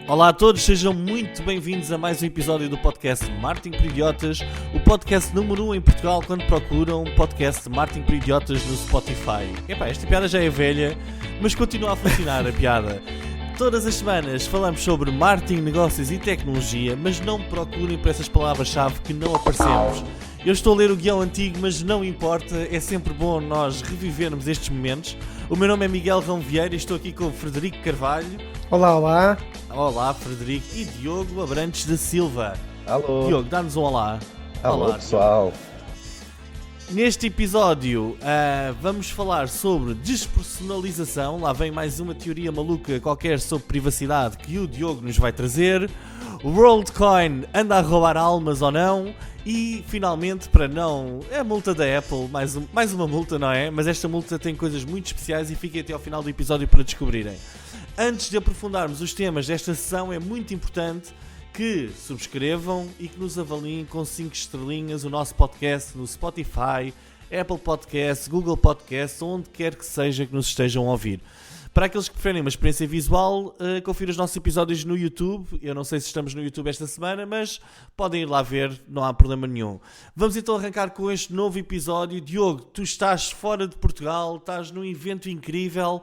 Olá a todos, sejam muito bem-vindos a mais um episódio do podcast Marketing para Idiotas, o podcast número 1 em Portugal quando procuram um podcast de Marketing para Idiotas no Spotify. Epá, esta piada já é velha, mas continua a funcionar a piada. Todas as semanas falamos sobre marketing, negócios e tecnologia, mas não procurem por essas palavras-chave que não aparecemos. Eu estou a ler o guião antigo, mas não importa, é sempre bom nós revivermos estes momentos. O meu nome é Miguel Rão Vieira e estou aqui com o Frederico Carvalho. Olá, olá. Olá, Frederico. E Diogo Abrantes da Silva. Alô. Diogo, dá-nos um olá. Alô, olá, pessoal. Neste episódio vamos falar sobre despersonalização. Lá vem mais uma teoria maluca qualquer sobre privacidade que o Diogo nos vai trazer. O WorldCoin anda a roubar almas ou não? E finalmente, para não... É a multa da Apple, mais uma multa, não é? Mas esta multa tem coisas muito especiais e fiquem até ao final do episódio para descobrirem. Antes de aprofundarmos os temas desta sessão, é muito importante que subscrevam e que nos avaliem com 5 estrelinhas o nosso podcast no Spotify, Apple Podcasts, Google Podcasts, onde quer que seja que nos estejam a ouvir. Para aqueles que preferem uma experiência visual, confira os nossos episódios no YouTube. Eu não sei se estamos no YouTube esta semana, mas podem ir lá ver, não há problema nenhum. Vamos então arrancar com este novo episódio. Diogo, tu estás fora de Portugal, estás num evento incrível,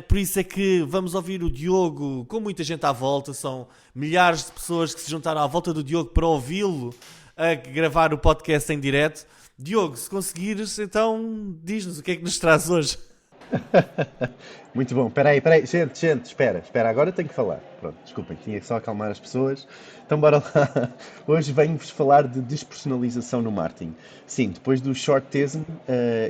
por isso é que vamos ouvir o Diogo com muita gente à volta. São milhares de pessoas que se juntaram à volta do Diogo para ouvi-lo gravar o podcast em direto. Diogo, se conseguires, então diz-nos o que é que nos traz hoje. Muito bom, espera aí, gente, espera, agora tenho que falar. Pronto, desculpem, tinha que só acalmar as pessoas. Então bora lá, hoje venho-vos falar de despersonalização no marketing. Sim, depois do short term,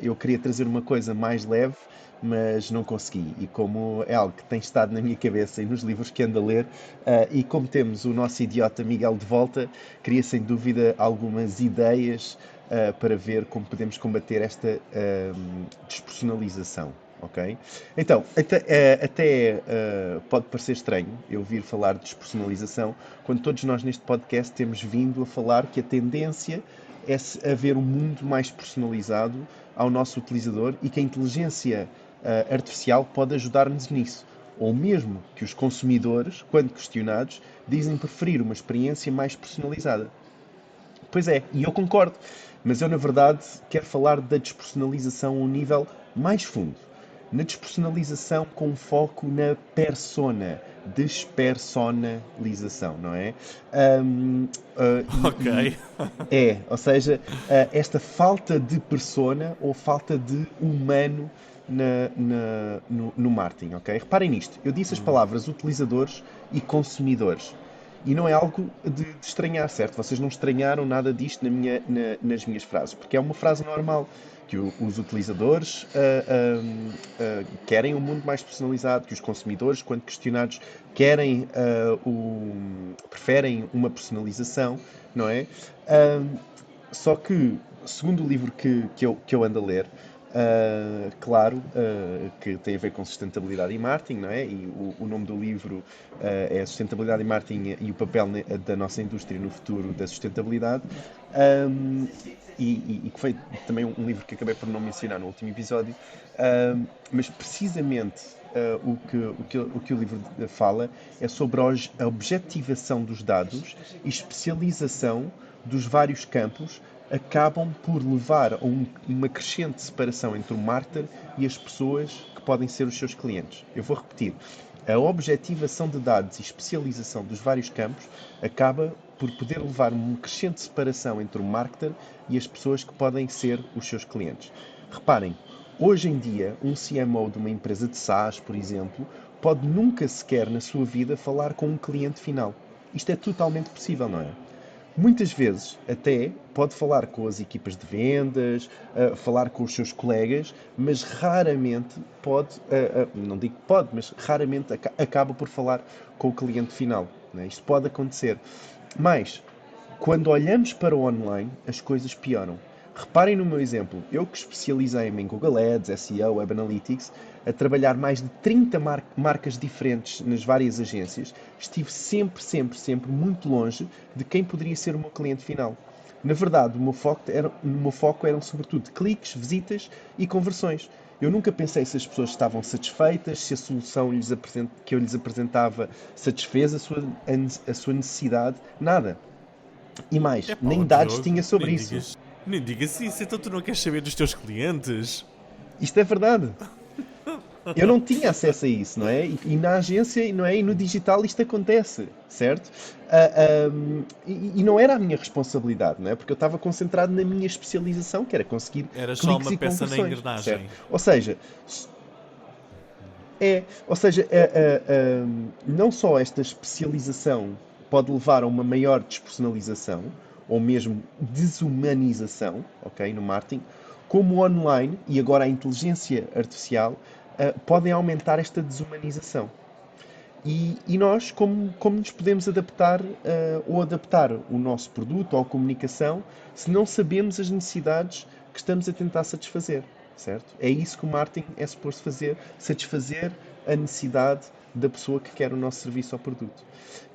eu queria trazer uma coisa mais leve, mas não consegui. E como é algo que tem estado na minha cabeça e nos livros que ando a ler, e como temos o nosso idiota Miguel de volta, queria sem dúvida algumas ideias para ver como podemos combater esta despersonalização. Ok? Então, até pode parecer estranho eu vir falar de despersonalização quando todos nós neste podcast temos vindo a falar que a tendência é haver um mundo mais personalizado ao nosso utilizador e que a inteligência artificial pode ajudar-nos nisso. Ou mesmo que os consumidores, quando questionados, dizem preferir uma experiência mais personalizada. Pois é, e eu concordo, mas eu na verdade quero falar da despersonalização a um nível mais fundo. Na despersonalização com foco na persona, despersonalização, não é? Ok. Ou seja, esta falta de persona ou falta de humano no marketing, ok? Reparem nisto, eu disse as palavras utilizadores e consumidores. E não é algo de estranhar, certo? Vocês não estranharam nada disto nas minhas frases, porque é uma frase normal, que os utilizadores querem um mundo mais personalizado, que os consumidores, quando questionados, preferem uma personalização, não é? Só que, segundo o livro que eu ando a ler, claro, que tem a ver com sustentabilidade e marketing, não é? E o nome do livro é Sustentabilidade e Marketing e o papel da nossa indústria no futuro da sustentabilidade. E que foi também um livro que acabei por não mencionar no último episódio, mas precisamente o que o livro fala é sobre a objetivação dos dados e especialização dos vários campos acabam por levar a uma crescente separação entre o marketer e as pessoas que podem ser os seus clientes. Eu vou repetir. A objetivação de dados e especialização dos vários campos acaba por poder levar a uma crescente separação entre o marketer e as pessoas que podem ser os seus clientes. Reparem, hoje em dia, um CMO de uma empresa de SaaS, por exemplo, pode nunca sequer na sua vida falar com um cliente final. Isto é totalmente possível, não é? Muitas vezes até pode falar com as equipas de vendas, falar com os seus colegas, mas raramente pode, não digo que pode, mas raramente acaba por falar com o cliente final, né? Isto pode acontecer. Mas, quando olhamos para o online, as coisas pioram. Reparem no meu exemplo. Eu que especializei-me em Google Ads, SEO, Web Analytics, a trabalhar mais de 30 marcas diferentes nas várias agências, estive sempre muito longe de quem poderia ser o meu cliente final. Na verdade, o meu foco eram sobretudo cliques, visitas e conversões. Eu nunca pensei se as pessoas estavam satisfeitas, se a solução que eu lhes apresentava satisfez a sua necessidade, nada. E mais, É pá, nem ó dados Diogo, tinha sobre isso. nem digas isso, então tu não queres saber dos teus clientes? Isto é verdade. Eu não tinha acesso a isso, não é? E na agência, não é? E no digital isto acontece, certo? E não era a minha responsabilidade, não é? Porque eu estava concentrado na minha especialização, que era conseguir Era só cliques uma e peça na conversões, certo? engrenagem. Ou seja, não só esta especialização pode levar a uma maior despersonalização, ou mesmo desumanização, ok, no marketing, como o online e agora a inteligência artificial podem aumentar esta desumanização. E nós, como nos podemos adaptar ou adaptar o nosso produto ou a comunicação se não sabemos as necessidades que estamos a tentar satisfazer, certo? É isso que o marketing é suposto fazer, satisfazer a necessidade da pessoa que quer o nosso serviço ou produto.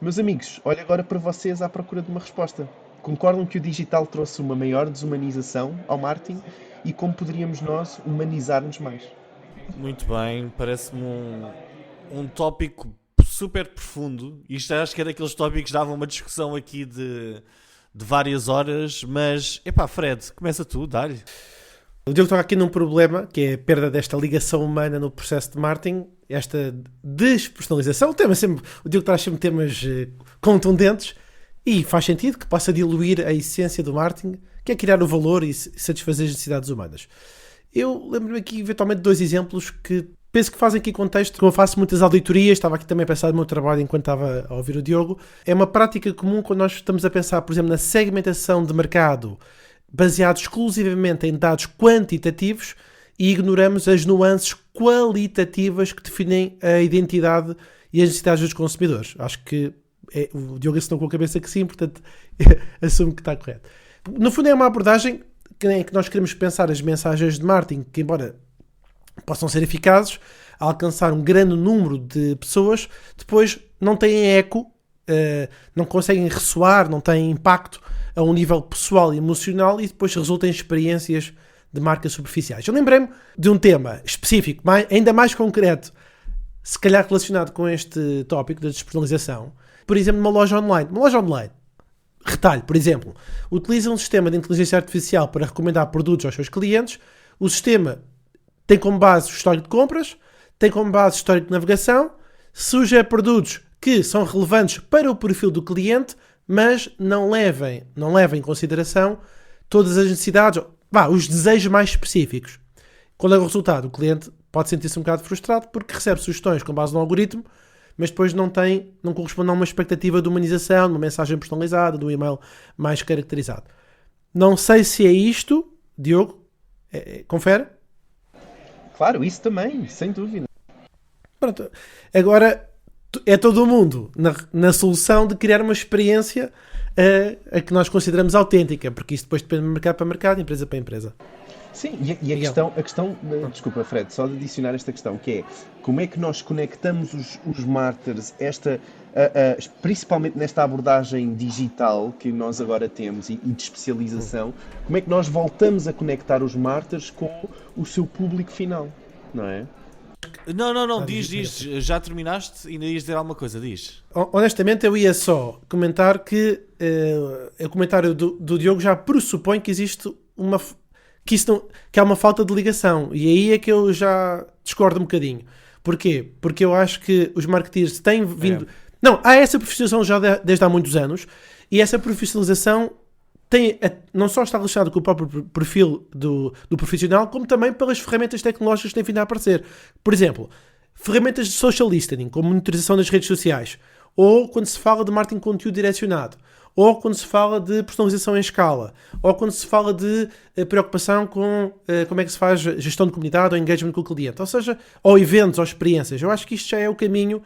Meus amigos, olho agora para vocês à procura de uma resposta. Concordam que o digital trouxe uma maior desumanização ao marketing e como poderíamos nós humanizar-nos mais? Muito bem, parece-me um tópico super profundo. Isto acho que é daqueles tópicos que davam uma discussão aqui de várias horas, mas, epá, Fred, começa tu, dá-lhe. O Diogo toca aqui num problema, que é a perda desta ligação humana no processo de marketing, esta despersonalização. O Diogo traz sempre temas contundentes e faz sentido que possa diluir a essência do marketing, que é criar o valor e satisfazer as necessidades humanas. Eu lembro-me aqui, eventualmente, de 2 exemplos que penso que fazem aqui contexto. Como eu faço muitas auditorias, estava aqui também a pensar no meu trabalho enquanto estava a ouvir o Diogo. É uma prática comum quando nós estamos a pensar, por exemplo, na segmentação de mercado baseado exclusivamente em dados quantitativos e ignoramos as nuances qualitativas que definem a identidade e as necessidades dos consumidores. Acho que o Diogo assinou com a cabeça que sim, portanto assumo que está correto. No fundo é uma abordagem em que nós queremos pensar as mensagens de marketing que, embora possam ser eficazes a alcançar um grande número de pessoas, depois não têm eco, não conseguem ressoar, não têm impacto a um nível pessoal e emocional e depois resultam em experiências de marcas superficiais. Eu lembrei-me de um tema específico, ainda mais concreto, se calhar relacionado com este tópico da despersonalização. Por exemplo, numa loja online. Uma loja online, retalho, por exemplo, utiliza um sistema de inteligência artificial para recomendar produtos aos seus clientes. O sistema tem como base o histórico de compras, tem como base o histórico de navegação, sugere produtos que são relevantes para o perfil do cliente, mas não levem em consideração todas as necessidades, os desejos mais específicos. Qual é o resultado? O cliente pode sentir-se um bocado frustrado porque recebe sugestões com base no algoritmo, mas depois não corresponde a uma expectativa de humanização, de uma mensagem personalizada, de um e-mail mais caracterizado. Não sei se é isto, Diogo, confere? Claro, isso também, sem dúvida. Pronto. Agora é todo o mundo na solução de criar uma experiência a que nós consideramos autêntica, porque isso depois depende de mercado para mercado, empresa para empresa. Sim, e a questão, desculpa Fred, só de adicionar esta questão, que é como é que nós conectamos os marketers, principalmente nesta abordagem digital que nós agora temos e de especialização, como é que nós voltamos a conectar os marketers com o seu público final, não é? Não, diz, já terminaste e ainda ias dizer alguma coisa, diz. Honestamente eu ia só comentar que o comentário do Diogo já pressupõe que existe que há uma falta de ligação, e aí é que eu já discordo um bocadinho. Porquê? Porque eu acho que os marketeers têm vindo... Não, há essa profissionalização já desde há muitos anos, e essa profissionalização não só está relacionada com o próprio perfil do profissional, como também pelas ferramentas tecnológicas que têm vindo a aparecer. Por exemplo, ferramentas de social listening, como monitorização das redes sociais, ou quando se fala de marketing de conteúdo direcionado, ou quando se fala de personalização em escala, ou quando se fala de preocupação com como é que se faz gestão de comunidade ou engagement com o cliente, ou seja, ou eventos ou experiências. Eu acho que isto já é o caminho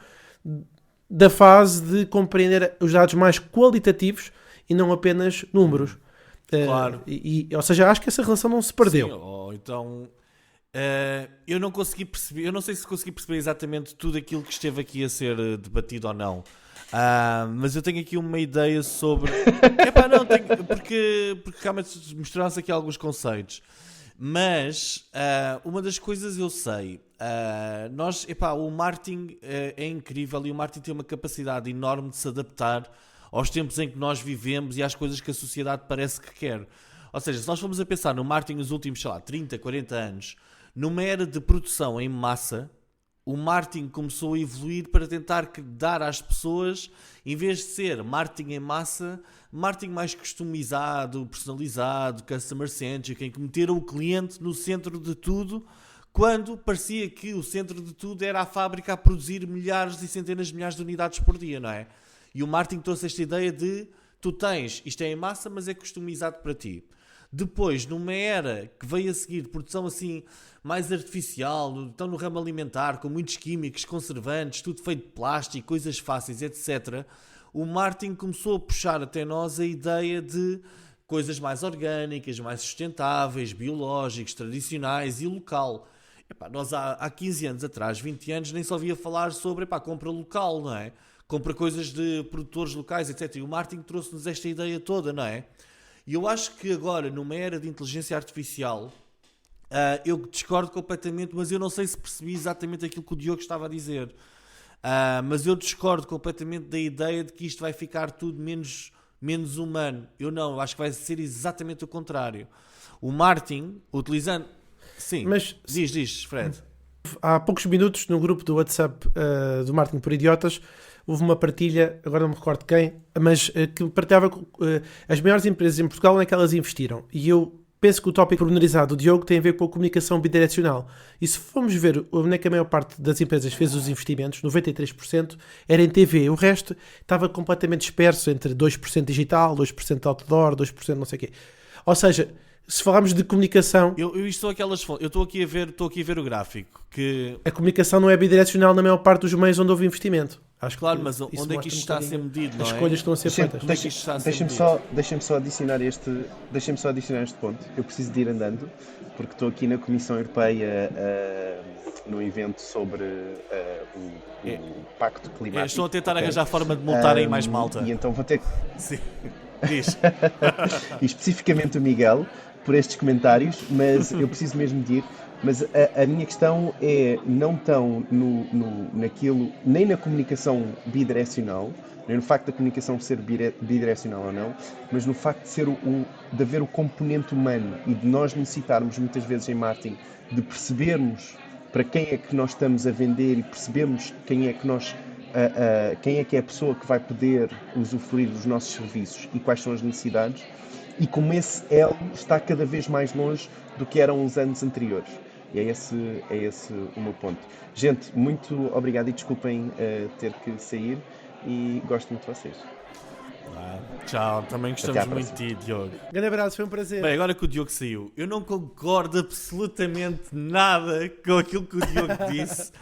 da fase de compreender os dados mais qualitativos e não apenas números. Claro. Ou seja, acho que essa relação não se perdeu. Sim, então eu não consegui perceber, eu não sei se consegui perceber exatamente tudo aquilo que esteve aqui a ser debatido ou não. Mas eu tenho aqui uma ideia sobre... porque realmente misturaram-se aqui alguns conceitos. Mas uma das coisas eu sei, o marketing é incrível e o marketing tem uma capacidade enorme de se adaptar aos tempos em que nós vivemos e às coisas que a sociedade parece que quer. Ou seja, se nós formos a pensar no marketing nos últimos, 30, 40 anos, numa era de produção em massa, o marketing começou a evoluir para tentar dar às pessoas, em vez de ser marketing em massa, marketing mais customizado, personalizado, customer-centric, em que meteram o cliente no centro de tudo, quando parecia que o centro de tudo era a fábrica a produzir milhares e centenas de milhares de unidades por dia, não é? E o marketing trouxe esta ideia de, tu tens, isto é em massa, mas é customizado para ti. Depois, numa era que veio a seguir, produção assim mais artificial, estão no ramo alimentar, com muitos químicos, conservantes, tudo feito de plástico, coisas fáceis, etc., o marketing começou a puxar até nós a ideia de coisas mais orgânicas, mais sustentáveis, biológicos, tradicionais e local. Nós há 15 anos atrás, 20 anos, nem só ouvia falar sobre compra local, não é? Compra coisas de produtores locais, etc. E o marketing trouxe-nos esta ideia toda, não é? E eu acho que agora, numa era de inteligência artificial, eu discordo completamente, mas eu não sei se percebi exatamente aquilo que o Diogo estava a dizer. Mas eu discordo completamente da ideia de que isto vai ficar tudo menos humano. Eu acho que vai ser exatamente o contrário. O marketing, utilizando... Sim, mas diz, Fred. Há poucos minutos, no grupo do WhatsApp do Marketing por Idiotas, houve uma partilha, agora não me recordo quem, mas que partilhava as maiores empresas em Portugal onde é que elas investiram. E eu penso que o tópico pormenorizado do Diogo tem a ver com a comunicação bidirecional. E se formos ver onde é que a maior parte das empresas fez os investimentos, 93%, era em TV. O resto estava completamente disperso entre 2% digital, 2% outdoor, 2% não sei o quê. Ou seja, se falarmos de comunicação... Eu estou aqui a ver o gráfico. Que... A comunicação não é bidirecional na maior parte dos meios onde houve investimento. Acho claro, mas onde é que isto está a ser medido, não é? As escolhas estão a ser feitas. Deixem-me só adicionar este ponto. Eu preciso de ir andando, porque estou aqui na Comissão Europeia num evento sobre o Pacto Climático. Estou a tentar arranjar forma de multarem mais malta. E então vou ter que... Sim, diz. E especificamente o Miguel, por estes comentários, mas eu preciso mesmo de ir. Mas a minha questão é não tão naquilo, nem na comunicação bidirecional, nem no facto da comunicação ser bidirecional ou não, mas no facto de ser de haver o componente humano e de nós necessitarmos muitas vezes em marketing de percebermos para quem é que nós estamos a vender e percebermos quem é que é a pessoa que vai poder usufruir dos nossos serviços e quais são as necessidades, e como esse elo está cada vez mais longe do que eram os anos anteriores. E é esse o meu ponto. Gente, muito obrigado e desculpem ter que sair, e gosto muito de vocês. Tchau, também gostamos muito de ti, Diogo. Grande abraço, foi um prazer. Bem, agora que o Diogo saiu, eu não concordo absolutamente nada com aquilo que o Diogo disse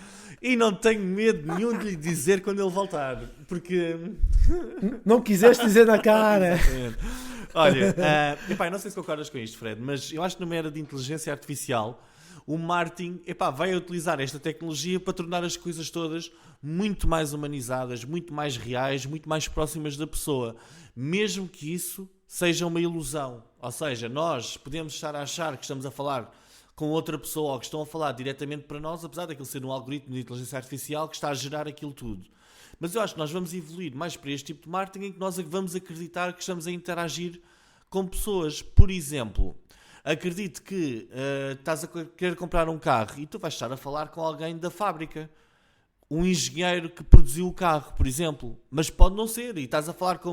e não tenho medo nenhum de lhe dizer quando ele voltar, porque... Não quiseste dizer na cara. Olha, não sei se concordas com isto, Fred, mas eu acho que numa era de inteligência artificial, o marketing vai utilizar esta tecnologia para tornar as coisas todas muito mais humanizadas, muito mais reais, muito mais próximas da pessoa, mesmo que isso seja uma ilusão. Ou seja, nós podemos estar a achar que estamos a falar com outra pessoa ou que estão a falar diretamente para nós, apesar daquilo ser um algoritmo de inteligência artificial que está a gerar aquilo tudo. Mas eu acho que nós vamos evoluir mais para este tipo de marketing em que nós vamos acreditar que estamos a interagir com pessoas. Por exemplo, acredito que estás a querer comprar um carro e tu vais estar a falar com alguém da fábrica. Um engenheiro que produziu o carro, por exemplo. Mas pode não ser. E estás a falar com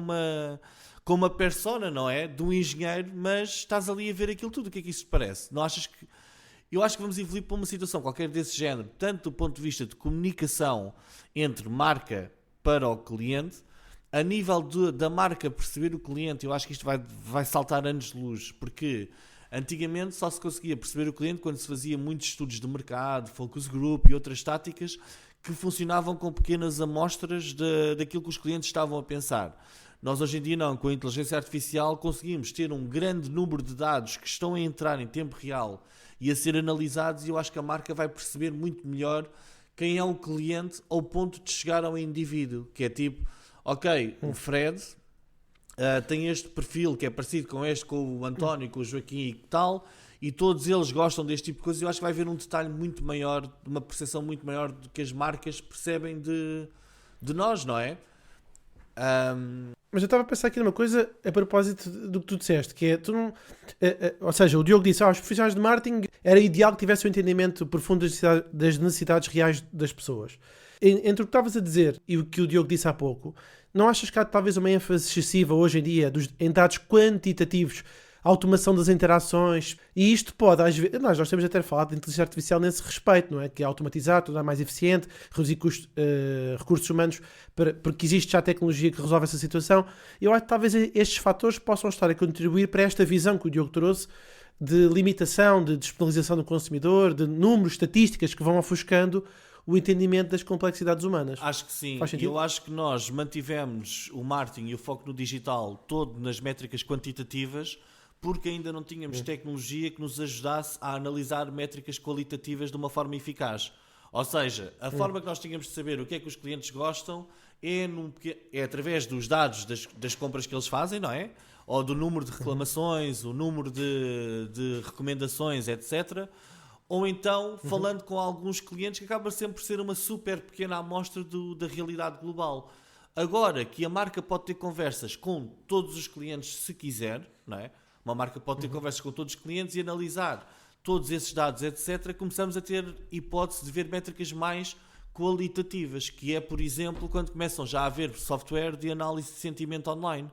uma persona, não é? De um engenheiro, mas estás ali a ver aquilo tudo. O que é que isso te parece? Não achas que... Eu acho que vamos evoluir para uma situação qualquer desse género, tanto do ponto de vista de comunicação entre marca para o cliente, a nível da marca perceber o cliente. Eu acho que isto vai saltar anos de luz, porque antigamente só se conseguia perceber o cliente quando se fazia muitos estudos de mercado, focus group e outras táticas que funcionavam com pequenas amostras daquilo que os clientes estavam a pensar. Nós hoje em dia não, com a inteligência artificial conseguimos ter um grande número de dados que estão a entrar em tempo real e a ser analisados, e eu acho que a marca vai perceber muito melhor quem é o cliente ao ponto de chegar ao indivíduo, que é tipo, ok, o Fred tem este perfil que é parecido com o António, com o Joaquim e tal, e todos eles gostam deste tipo de coisa, eu acho que vai haver um detalhe muito maior, uma percepção muito maior do que as marcas percebem de nós, não é? Mas eu estava a pensar aqui numa coisa a propósito do que tu disseste, que é, tu não, ou seja, o Diogo disse, os profissionais de marketing era ideal que tivessem um entendimento profundo das necessidades reais das pessoas. Entre o que estavas a dizer e o que o Diogo disse há pouco, não achas que há talvez uma ênfase excessiva hoje em dia em dados quantitativos, automação das interações, e isto pode, às vezes, nós temos até falado de inteligência artificial nesse respeito, não é? Que é automatizar, tornar mais eficiente, reduzir recursos humanos, porque existe já tecnologia que resolve essa situação. Eu acho que talvez estes fatores possam estar a contribuir para esta visão que o Diogo trouxe de limitação, de despenalização do consumidor, de números, estatísticas que vão ofuscando o entendimento das complexidades humanas. Acho que sim. Faz sentido? Eu acho que nós mantivemos o marketing e o foco no digital todo nas métricas quantitativas, porque ainda não tínhamos tecnologia que nos ajudasse a analisar métricas qualitativas de uma forma eficaz. Ou seja, a forma que nós tínhamos de saber o que é que os clientes gostam é através dos dados das compras que eles fazem, não é? Ou do número de reclamações, o número de recomendações, etc. Ou então falando com alguns clientes, que acaba sempre por ser uma super pequena amostra da realidade global. Agora que a marca pode ter conversas com todos os clientes se quiser, não é? Uma marca pode ter conversas com todos os clientes e analisar todos esses dados, etc. Começamos a ter hipótese de ver métricas mais qualitativas, que é, por exemplo, quando começam já a haver software de análise de sentimento online.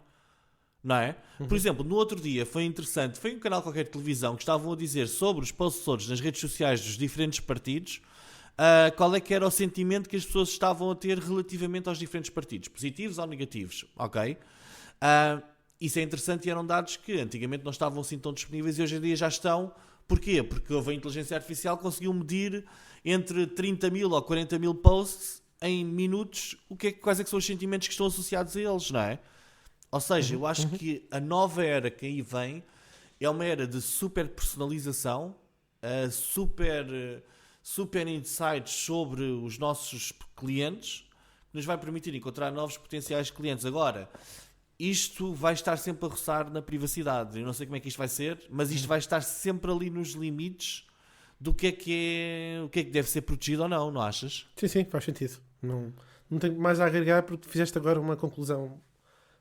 Não é? Por exemplo, no outro dia foi interessante, foi um canal qualquer de televisão que estavam a dizer sobre os posters nas redes sociais dos diferentes partidos, qual é que era o sentimento que as pessoas estavam a ter relativamente aos diferentes partidos, positivos ou negativos, ok? Isso é interessante e eram dados que antigamente não estavam assim tão disponíveis e hoje em dia já estão. Porquê? Porque houve a inteligência artificial que conseguiu medir entre 30 mil ou 40 mil posts em minutos quais é que são os sentimentos que estão associados a eles, não é? Ou seja, eu acho que a nova era que aí vem é uma era de super personalização, super insights sobre os nossos clientes, que nos vai permitir encontrar novos potenciais clientes. Agora, isto vai estar sempre a roçar na privacidade. Eu não sei como é que isto vai ser, mas isto vai estar sempre ali nos limites do o que é que deve ser protegido ou não achas? Sim, faz sentido. Não tenho mais a agregar porque fizeste agora uma conclusão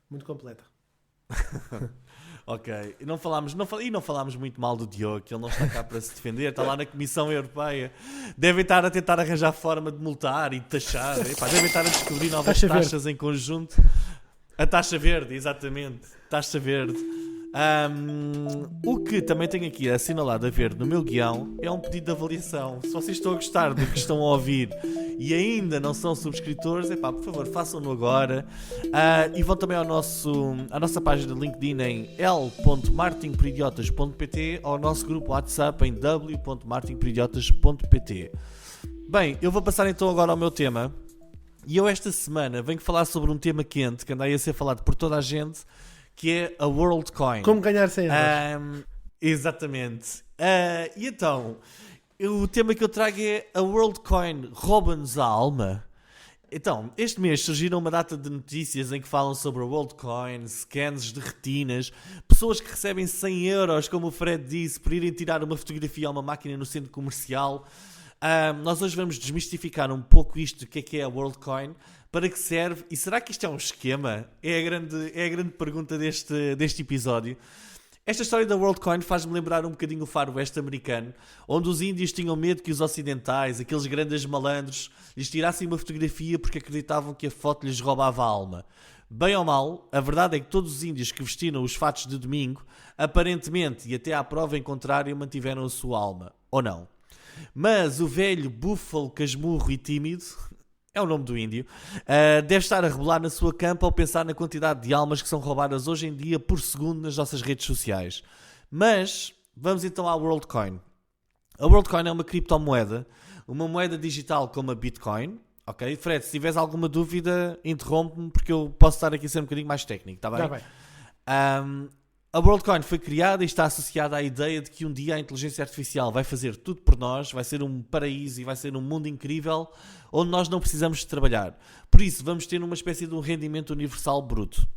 muito completa. Ok. E não falámos muito mal do Diogo, que ele não está cá para se defender, está lá na Comissão Europeia. Devem estar a tentar arranjar forma de multar e de taxar. Devem estar a descobrir novas taxas em conjunto. A taxa verde, exatamente. Taxa verde. O que também tenho aqui assinalado a ver no meu guião é um pedido de avaliação. Se vocês estão a gostar do que estão a ouvir e ainda não são subscritores, por favor, façam-no agora. E vão também à nossa página de LinkedIn em l.marketingporidiotas.pt ou ao nosso grupo WhatsApp em w.marketingporidiotas.pt. Bem, eu vou passar então agora ao meu tema. E eu esta semana venho falar sobre um tema quente que andei a ser falado por toda a gente, que é a WorldCoin. Como ganhar 100 euros. Exatamente. E então, o tema que eu trago é a WorldCoin rouba-nos a alma. Então, este mês surgiram uma data de notícias em que falam sobre a WorldCoin, scans de retinas, pessoas que recebem 100 euros, como o Fred disse, por irem tirar uma fotografia a uma máquina no centro comercial. Nós hoje vamos desmistificar um pouco isto, o que é a WorldCoin, para que serve, e será que isto é um esquema? É a grande pergunta deste episódio. Esta história da WorldCoin faz-me lembrar um bocadinho o Far West americano, onde os índios tinham medo que os ocidentais, aqueles grandes malandros, lhes tirassem uma fotografia porque acreditavam que a foto lhes roubava a alma. Bem ou mal, a verdade é que todos os índios que vestiram os fatos de domingo, aparentemente e até à prova em contrário, mantiveram a sua alma. Ou não? Mas o velho búfalo casmurro e tímido, é o nome do índio, deve estar a rebolar na sua campa ao pensar na quantidade de almas que são roubadas hoje em dia por segundo nas nossas redes sociais. Mas vamos então à WorldCoin. A WorldCoin é uma criptomoeda, uma moeda digital como a Bitcoin. Ok? Fred, se tiveres alguma dúvida, interrompe-me porque eu posso estar aqui a ser um bocadinho mais técnico, está bem? Está bem. A WorldCoin foi criada e está associada à ideia de que um dia a inteligência artificial vai fazer tudo por nós, vai ser um paraíso e vai ser um mundo incrível onde nós não precisamos de trabalhar. Por isso, vamos ter uma espécie de um rendimento universal bruto.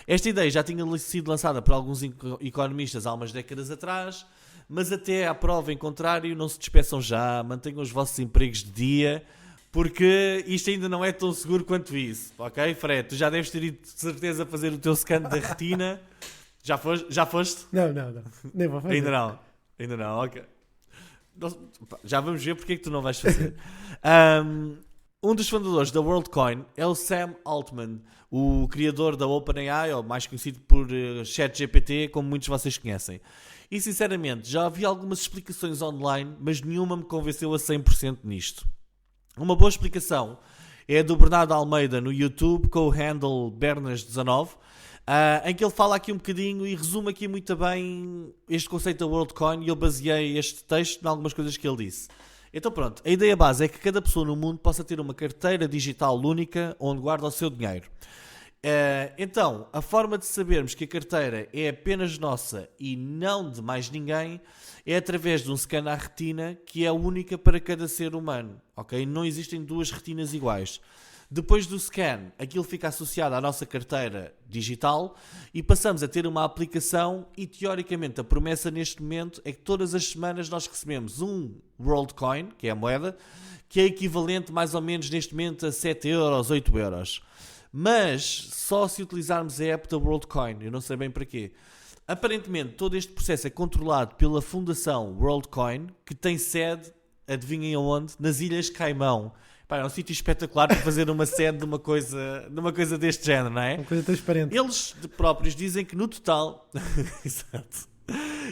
Esta ideia já tinha sido lançada por alguns economistas há umas décadas atrás, mas até à prova em contrário, não se despeçam já, mantenham os vossos empregos de dia, porque isto ainda não é tão seguro quanto isso, ok, Fred? Tu já deves ter ido de certeza fazer o teu scan da retina. Já foste? Não. Nem vou fazer. Ainda não, ok. Já vamos ver porque é que tu não vais fazer. Um dos fundadores da WorldCoin é o Sam Altman, o criador da OpenAI, ou mais conhecido por ChatGPT, como muitos de vocês conhecem. E sinceramente, já havia algumas explicações online, mas nenhuma me convenceu a 100% nisto. Uma boa explicação é a do Bernardo Almeida no YouTube, com o handle Bernas19, em que ele fala aqui um bocadinho e resume aqui muito bem este conceito da WorldCoin, e eu baseei este texto em algumas coisas que ele disse. Então pronto, a ideia base é que cada pessoa no mundo possa ter uma carteira digital única onde guarda o seu dinheiro. Então, a forma de sabermos que a carteira é apenas nossa e não de mais ninguém é através de um scan à retina que é única para cada ser humano, ok? Não existem duas retinas iguais. Depois do scan, aquilo fica associado à nossa carteira digital e passamos a ter uma aplicação e, teoricamente, a promessa neste momento é que todas as semanas nós recebemos um WorldCoin, que é a moeda, que é equivalente mais ou menos neste momento a 7 euros, 8 euros. Mas só se utilizarmos a app da WorldCoin, eu não sei bem para quê. Aparentemente, todo este processo é controlado pela fundação WorldCoin, que tem sede, adivinhem aonde? Nas Ilhas Caimão. Pá, é um sítio espetacular para fazer uma sede de uma coisa deste género, não é? Uma coisa transparente. Eles próprios dizem que no total... Exato.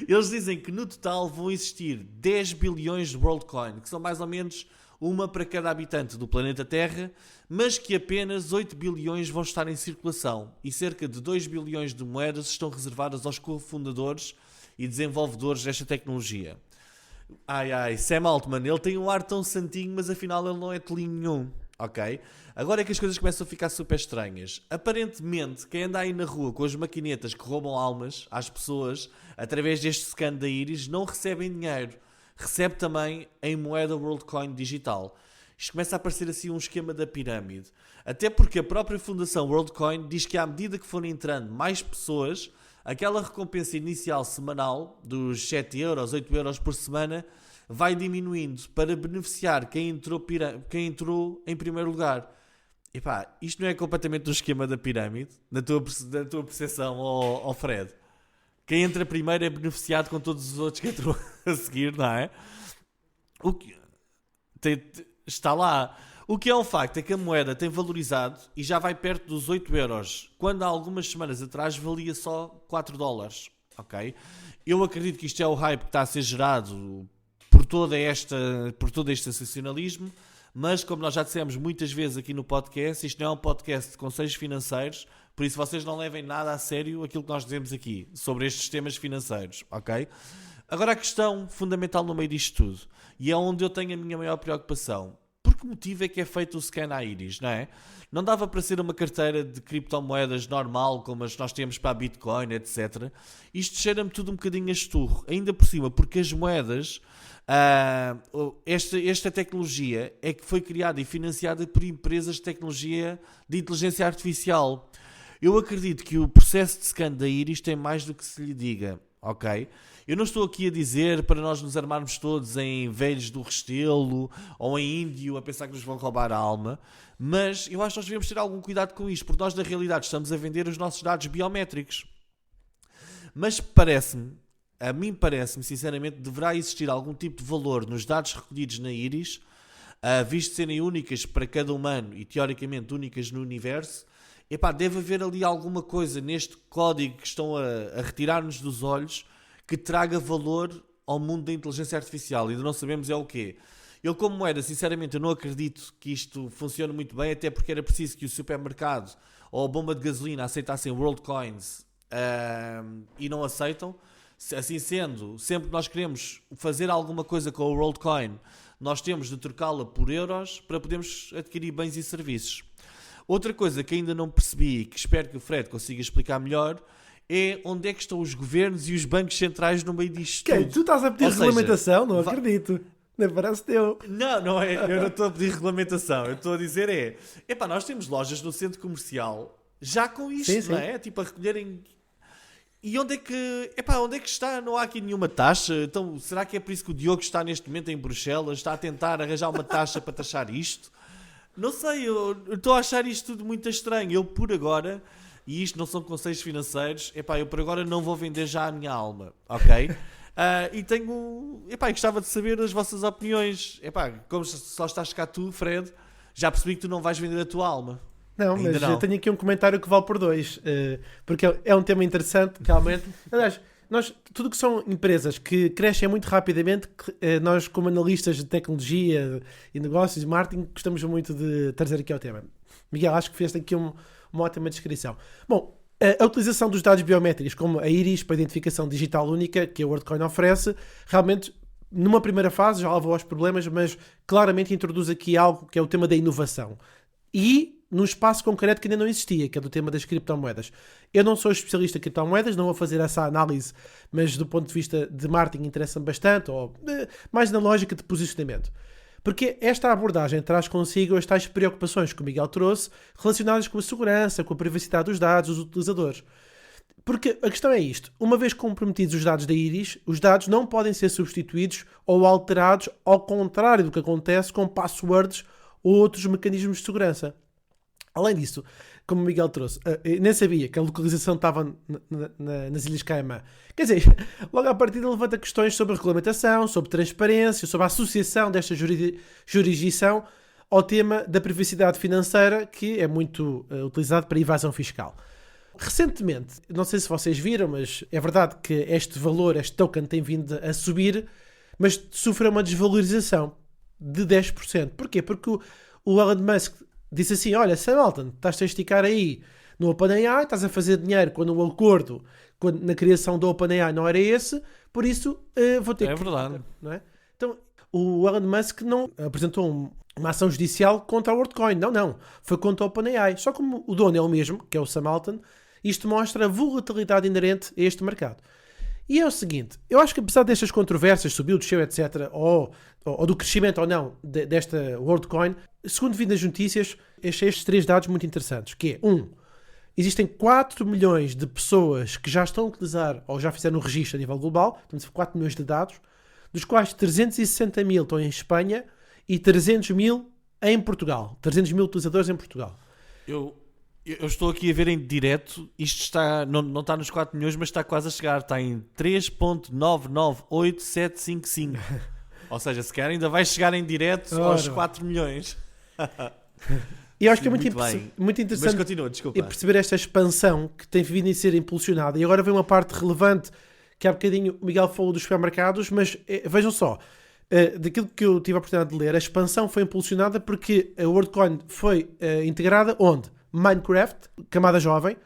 Eles dizem que no total vão existir 10 bilhões de WorldCoin, que são mais ou menos uma para cada habitante do planeta Terra, mas que apenas 8 bilhões vão estar em circulação e cerca de 2 bilhões de moedas estão reservadas aos cofundadores e desenvolvedores desta tecnologia. Sam Altman, ele tem um ar tão santinho, mas afinal ele não é tolinho nenhum, ok? Agora é que as coisas começam a ficar super estranhas. Aparentemente, quem anda aí na rua com as maquinetas que roubam almas às pessoas através deste scan da íris não recebem dinheiro. Recebe também em moeda WorldCoin digital. Isto começa a parecer assim um esquema da pirâmide. Até porque a própria fundação WorldCoin diz que à medida que forem entrando mais pessoas, aquela recompensa inicial semanal dos 7 euros, 8 euros por semana vai diminuindo para beneficiar quem entrou em primeiro lugar. Epá, isto não é completamente um esquema da pirâmide, na tua percepção, ó Fred? Quem entra primeiro é beneficiado com todos os outros que entram a seguir, não é? Está lá. O que é um facto é que a moeda tem valorizado e já vai perto dos 8 euros, quando há algumas semanas atrás valia só 4 dólares, ok? Eu acredito que isto é o hype que está a ser gerado por todo este sensacionalismo, mas como nós já dissemos muitas vezes aqui no podcast, isto não é um podcast de conselhos financeiros, por isso vocês não levem nada a sério aquilo que nós dizemos aqui sobre estes temas financeiros, ok? Agora a questão fundamental no meio disto tudo, e é onde eu tenho a minha maior preocupação: por que motivo é que é feito o scan à íris, não é? Não dava para ser uma carteira de criptomoedas normal, como as nós temos para a Bitcoin, etc. Isto cheira-me tudo um bocadinho a esturro, ainda por cima, porque as moedas, esta tecnologia é que foi criada e financiada por empresas de tecnologia de inteligência artificial. Eu acredito que o processo de scan da íris tem mais do que se lhe diga, ok? Eu não estou aqui a dizer para nós nos armarmos todos em velhos do Restelo ou em índio a pensar que nos vão roubar a alma, mas eu acho que nós devemos ter algum cuidado com isto, porque nós na realidade estamos a vender os nossos dados biométricos. Mas a mim parece-me sinceramente, deverá existir algum tipo de valor nos dados recolhidos na íris, visto serem únicas para cada humano e teoricamente únicas no universo. Epá, deve haver ali alguma coisa neste código que estão a retirar-nos dos olhos que traga valor ao mundo da inteligência artificial. Ainda não sabemos é o quê. Eu, como moeda, sinceramente, eu não acredito que isto funcione muito bem, até porque era preciso que o supermercado ou a bomba de gasolina aceitassem WorldCoins e não aceitam. Assim sendo, sempre que nós queremos fazer alguma coisa com a WorldCoin, nós temos de trocá-la por euros para podermos adquirir bens e serviços. Outra coisa que ainda não percebi e que espero que o Fred consiga explicar melhor é onde é que estão os governos e os bancos centrais no meio disto tudo. Tu estás a pedir regulamentação? Não acredito. Nem parece teu. Não é. Eu não estou a pedir regulamentação. Eu estou a dizer nós temos lojas no centro comercial já com isto, sim. Não é? Tipo a recolherem... E onde é que está? Não há aqui nenhuma taxa? Então, será que é por isso que o Diogo está neste momento em Bruxelas? Está a tentar arranjar uma taxa para taxar isto? Não sei, eu estou a achar isto tudo muito estranho. Eu, por agora, e isto não são conselhos financeiros, eu por agora não vou vender já a minha alma, ok? E gostava de saber as vossas opiniões. Como só estás cá tu, Fred, já percebi que tu não vais vender a tua alma. Não, Ainda mas não. eu tenho aqui um comentário que vale por 2, porque é um tema interessante, realmente. Aliás, tudo que são empresas que crescem muito rapidamente, nós como analistas de tecnologia e negócios e marketing gostamos muito de trazer aqui ao tema. Miguel, acho que fez aqui uma ótima descrição. Bom, a utilização dos dados biométricos como a íris para a identificação digital única que a WorldCoin oferece, realmente numa primeira fase já levou aos problemas, mas claramente introduz aqui algo que é o tema da inovação. E num espaço concreto que ainda não existia, que é do tema das criptomoedas. Eu não sou especialista em criptomoedas, não vou fazer essa análise, mas do ponto de vista de marketing interessa-me bastante, ou mais na lógica de posicionamento. Porque esta abordagem traz consigo as tais preocupações que o Miguel trouxe, relacionadas com a segurança, com a privacidade dos dados, dos utilizadores. Porque a questão é isto, uma vez comprometidos os dados da íris, os dados não podem ser substituídos ou alterados, ao contrário do que acontece com passwords ou outros mecanismos de segurança. Além disso, como o Miguel trouxe, eu nem sabia que a localização estava nas Ilhas Caimã. Quer dizer, logo à partida levanta questões sobre a regulamentação, sobre transparência, sobre a associação desta jurisdição ao tema da privacidade financeira, que é muito utilizado para evasão fiscal. Recentemente, não sei se vocês viram, mas é verdade que este valor, este token, tem vindo a subir, mas sofreu uma desvalorização de 10%. Porquê? Porque o Elon Musk disse assim, olha, Sam Altman, estás a esticar aí no OpenAI, estás a fazer dinheiro quando o acordo na criação do OpenAI não era esse, por isso vou ter que... É verdade. Não é? Então, o Elon Musk não apresentou uma ação judicial contra a WorldCoin, não, foi contra o OpenAI. Só como o dono é o mesmo, que é o Sam Altman, isto mostra a volatilidade inerente a este mercado. E é o seguinte, eu acho que apesar destas controvérsias, subiu, desceu, etc., ou do crescimento ou não desta WorldCoin, segundo vi nas notícias, achei estes 3 dados muito interessantes, que é, 1, existem 4 milhões de pessoas que já estão a utilizar, ou já fizeram o registro a nível global, temos 4 milhões de dados, dos quais 360 mil estão em Espanha e 300 mil em Portugal. 300 mil utilizadores em Portugal. Eu estou aqui a ver em direto, isto está, não está nos 4 milhões, mas está quase a chegar, está em 3.998755. Ou seja, se calhar ainda vai chegar em direto aos 4 milhões. E eu acho que é muito muito interessante mas continua, desculpa. perceber esta expansão que tem vindo a ser impulsionada. E agora vem uma parte relevante, que há bocadinho o Miguel falou dos supermercados, mas vejam só, daquilo que eu tive a oportunidade de ler, a expansão foi impulsionada porque a WorldCoin foi integrada onde? Minecraft, camada jovem,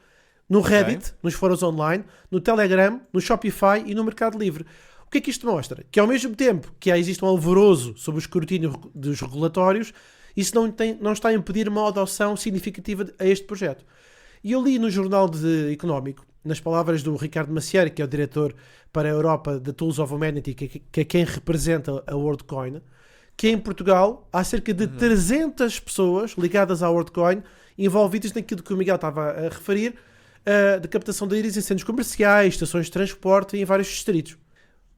no Reddit, nos fóruns online, no Telegram, no Shopify e no Mercado Livre. O que é que isto mostra? Que ao mesmo tempo que existe um alvoroço sobre o escrutínio dos regulatórios, isso não está a impedir uma adoção significativa a este projeto. E eu li no Jornal Económico, nas palavras do Ricardo Maciel, que é o diretor para a Europa da Tools of Humanity, que é quem representa a WorldCoin, que em Portugal há cerca de 300 pessoas ligadas à WorldCoin envolvidas naquilo que o Miguel estava a referir, de captação de íris em centros comerciais, estações de transporte e em vários distritos.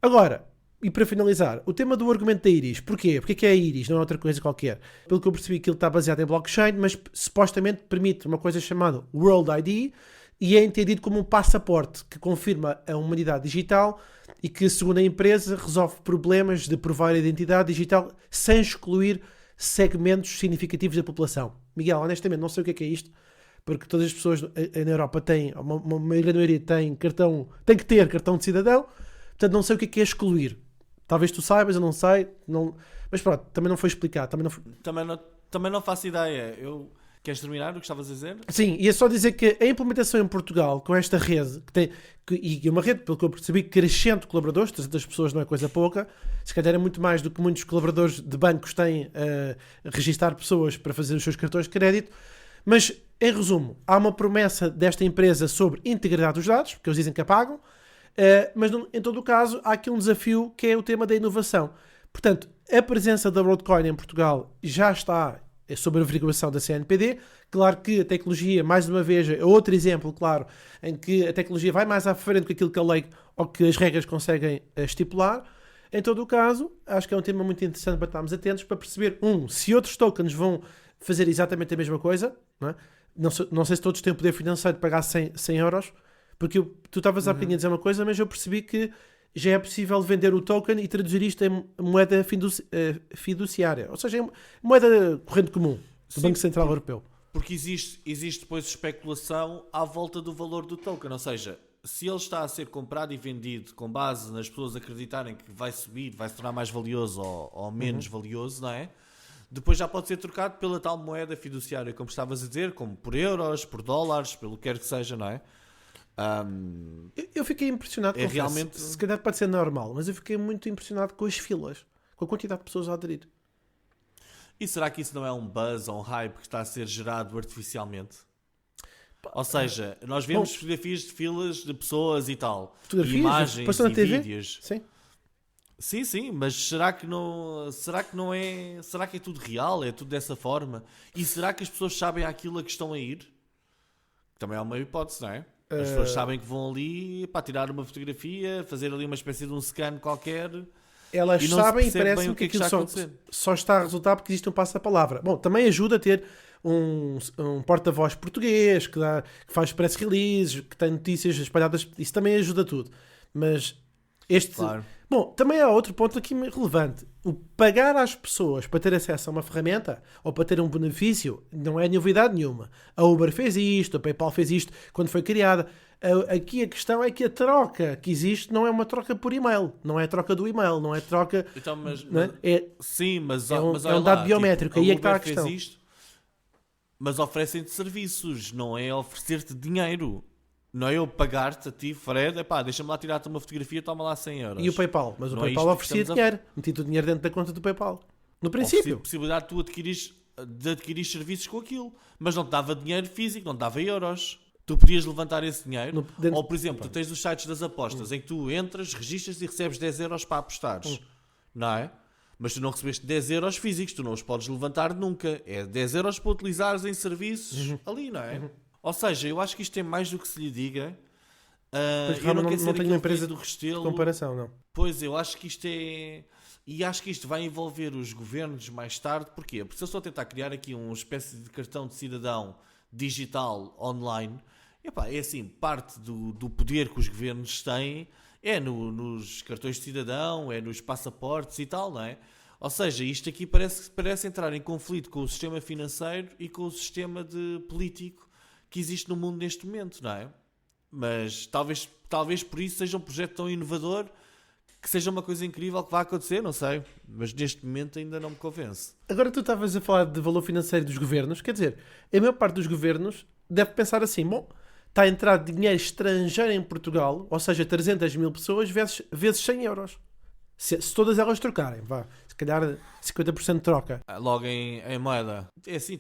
Agora, e para finalizar, o tema do argumento da íris. Porquê? Porque é que é a íris, não é outra coisa qualquer. Pelo que eu percebi que ele está baseado em blockchain, mas supostamente permite uma coisa chamada World ID e é entendido como um passaporte que confirma a humanidade digital e que, segundo a empresa, resolve problemas de provar a identidade digital sem excluir segmentos significativos da população. Miguel, honestamente, não sei o que é isto, porque todas as pessoas na Europa têm, uma maioria tem que ter cartão de cidadão, portanto não sei o que é excluir. Talvez tu saibas, eu não sei, mas pronto, também não foi explicado. Também não faço ideia. Queres terminar o que estavas a dizer? Sim, e é só dizer que a implementação em Portugal com esta rede, e uma rede, pelo que eu percebi, crescente de colaboradores, 300 pessoas não é coisa pouca, se calhar é muito mais do que muitos colaboradores de bancos têm a registar pessoas para fazer os seus cartões de crédito, mas, em resumo, há uma promessa desta empresa sobre integridade dos dados, porque eles dizem que apagam, mas em todo o caso há aqui um desafio que é o tema da inovação. Portanto, a presença da WorldCoin em Portugal já está sobre a averiguação da CNPD. Claro que a tecnologia, mais uma vez, é outro exemplo, claro, em que a tecnologia vai mais à frente do que aquilo que a lei ou que as regras conseguem estipular. Em todo o caso, acho que é um tema muito interessante para estarmos atentos, para perceber, se outros tokens vão fazer exatamente a mesma coisa, não é? Não sei se todos têm o poder financeiro de pagar 100 euros, porque tu estavas há bocadinho a dizer uma coisa, mas eu percebi que já é possível vender o token e traduzir isto em moeda fiduciária, ou seja, em moeda corrente comum do Banco Central Europeu. Porque existe depois especulação à volta do valor do token, ou seja, se ele está a ser comprado e vendido com base nas pessoas acreditarem que vai subir, vai se tornar mais valioso ou menos valioso, não é? Depois já pode ser trocado pela tal moeda fiduciária, como estavas a dizer, como por euros, por dólares, pelo que quer que seja, não é? Eu fiquei impressionado, confesso. Realmente... Se calhar pode ser normal, mas eu fiquei muito impressionado com as filas, com a quantidade de pessoas a aderir. E será que isso não é um buzz ou um hype que está a ser gerado artificialmente? Ou seja, nós vemos fotografias de filas de pessoas e tal, fotografias, imagens na e TV? vídeos. Sim. Sim, mas será que não é? Será que é tudo real? É tudo dessa forma? E será que as pessoas sabem aquilo a que estão a ir? Também é uma hipótese, não é? As pessoas sabem que vão ali para tirar uma fotografia, fazer ali uma espécie de um scan qualquer. Elas e não sabem se e percebe parece bem que está a aquilo acontecer. só está a resultar porque existe um passo-a-palavra. Bom, também ajuda a ter um porta-voz português que faz press releases, que tem notícias espalhadas. Isso também ajuda tudo. Mas Claro. Bom, também há outro ponto aqui relevante. O pagar às pessoas para ter acesso a uma ferramenta ou para ter um benefício não é novidade nenhuma. A Uber fez isto, a PayPal fez isto quando foi criada. Aqui a questão é que a troca que existe não é uma troca por e-mail, não é a troca do e-mail, não é troca... Então, sim, mas é um olha dado lá, biométrico, tipo, aí é que está a Uber fez questão. isto, mas oferecem-te serviços, não é oferecer-te dinheiro. Não é eu pagar-te a ti, Fred, deixa-me lá tirar-te uma fotografia, toma lá 100 euros. E o PayPal? Mas o Não é PayPal isto que oferecia estamos dinheiro. Meti-te o dinheiro dentro da conta do PayPal. No princípio. Oferecia a possibilidade de tu adquirir serviços com aquilo, mas não te dava dinheiro físico, não te dava euros. Tu podias levantar esse dinheiro. Ou, por exemplo, tu tens os sites das apostas em que tu entras, registras e recebes 10 euros para apostares. Não é? Mas tu não recebeste 10 euros físicos, tu não os podes levantar nunca. É 10 euros para utilizares em serviços ali, não é? Ou seja, eu acho que isto é mais do que se lhe diga. Eu não quero ser tenho uma empresa do Restelo. de comparação, não. Pois, eu acho que isto é... E acho que isto vai envolver os governos mais tarde. Porquê? Porque se eu estou a tentar criar aqui uma espécie de cartão de cidadão digital online, é assim, parte do poder que os governos têm é nos cartões de cidadão, é nos passaportes e tal, não é? Ou seja, isto aqui parece entrar em conflito com o sistema financeiro e com o sistema político que existe no mundo neste momento, não é? Mas talvez por isso seja um projeto tão inovador que seja uma coisa incrível que vai acontecer, não sei. Mas neste momento ainda não me convence. Agora tu estavas a falar de valor financeiro dos governos. Quer dizer, a maior parte dos governos deve pensar assim, bom, está a entrar dinheiro estrangeiro em Portugal, ou seja, 300 mil pessoas vezes 100 euros. Se todas elas trocarem, se calhar 50% de troca. Logo em moeda. É assim,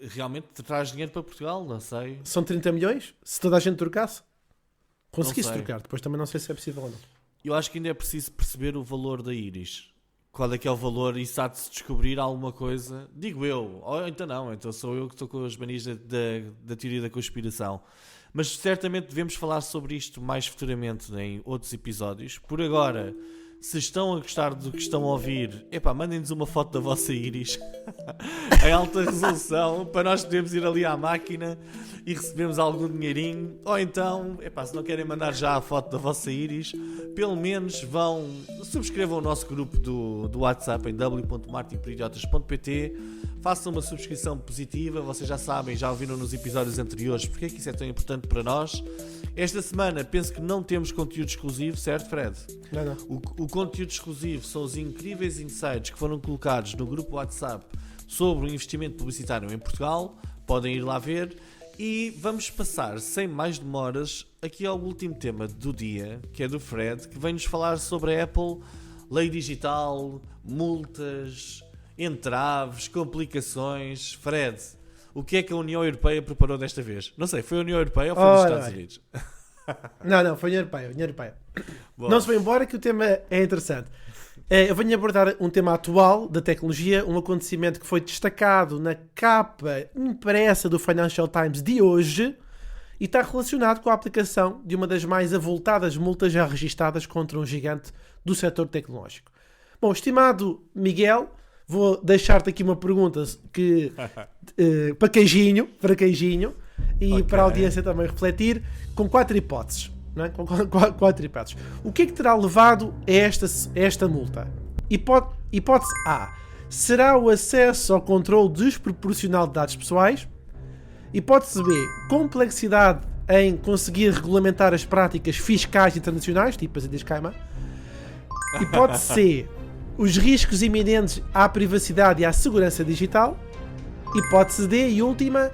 realmente traz dinheiro para Portugal, não sei. São 30 milhões? Se toda a gente trocasse? Conseguisse sei. trocar. Depois também não sei se é possível ou não. Eu acho que ainda é preciso perceber o valor da Iris. Qual é que é o valor? E se há de se descobrir alguma coisa. Digo eu. Ou então não. Então sou eu que estou com as manias da teoria da conspiração. Mas certamente devemos falar sobre isto mais futuramente em outros episódios. Por agora, se estão a gostar do que estão a ouvir, mandem-nos uma foto da vossa íris em alta resolução para nós podermos ir ali à máquina e recebermos algum dinheirinho. Ou então, se não querem mandar já a foto da vossa íris, pelo menos subscrevam o nosso grupo do WhatsApp em w.martinperidiotas.pt. Façam uma subscrição positiva. Vocês já sabem, já ouviram nos episódios anteriores porque é que isso é tão importante para nós. Esta semana penso que não temos conteúdo exclusivo, certo, Fred? Não. O conteúdo exclusivo são os incríveis insights que foram colocados no grupo WhatsApp sobre o investimento publicitário em Portugal. Podem ir lá ver. E vamos passar, sem mais demoras, aqui ao último tema do dia, que é do Fred, que vem-nos falar sobre a Apple, lei digital, multas, entraves, complicações. Fred, o que é que a União Europeia preparou desta vez? Não sei, foi a União Europeia ou foi os Estados Unidos? Não, foi União Europeia. Boa. Não se foi embora que o tema é interessante. Eu venho abordar um tema atual da tecnologia, um acontecimento que foi destacado na capa impressa do Financial Times de hoje e está relacionado com a aplicação de uma das mais avultadas multas já registadas contra um gigante do setor tecnológico. Bom, estimado Miguel, vou deixar-te aqui uma pergunta que, para queijinho, e Ok. para a audiência também refletir, com 4 hipóteses. Não é? Com 4 hipóteses. O que é que terá levado a esta multa? Hipótese A. Será o acesso ao controle desproporcional de dados pessoais? Hipótese B. Complexidade em conseguir regulamentar as práticas fiscais internacionais, tipo as Ilhas Caimã? Hipótese C. Os riscos iminentes à privacidade e à segurança digital? Hipótese D e última,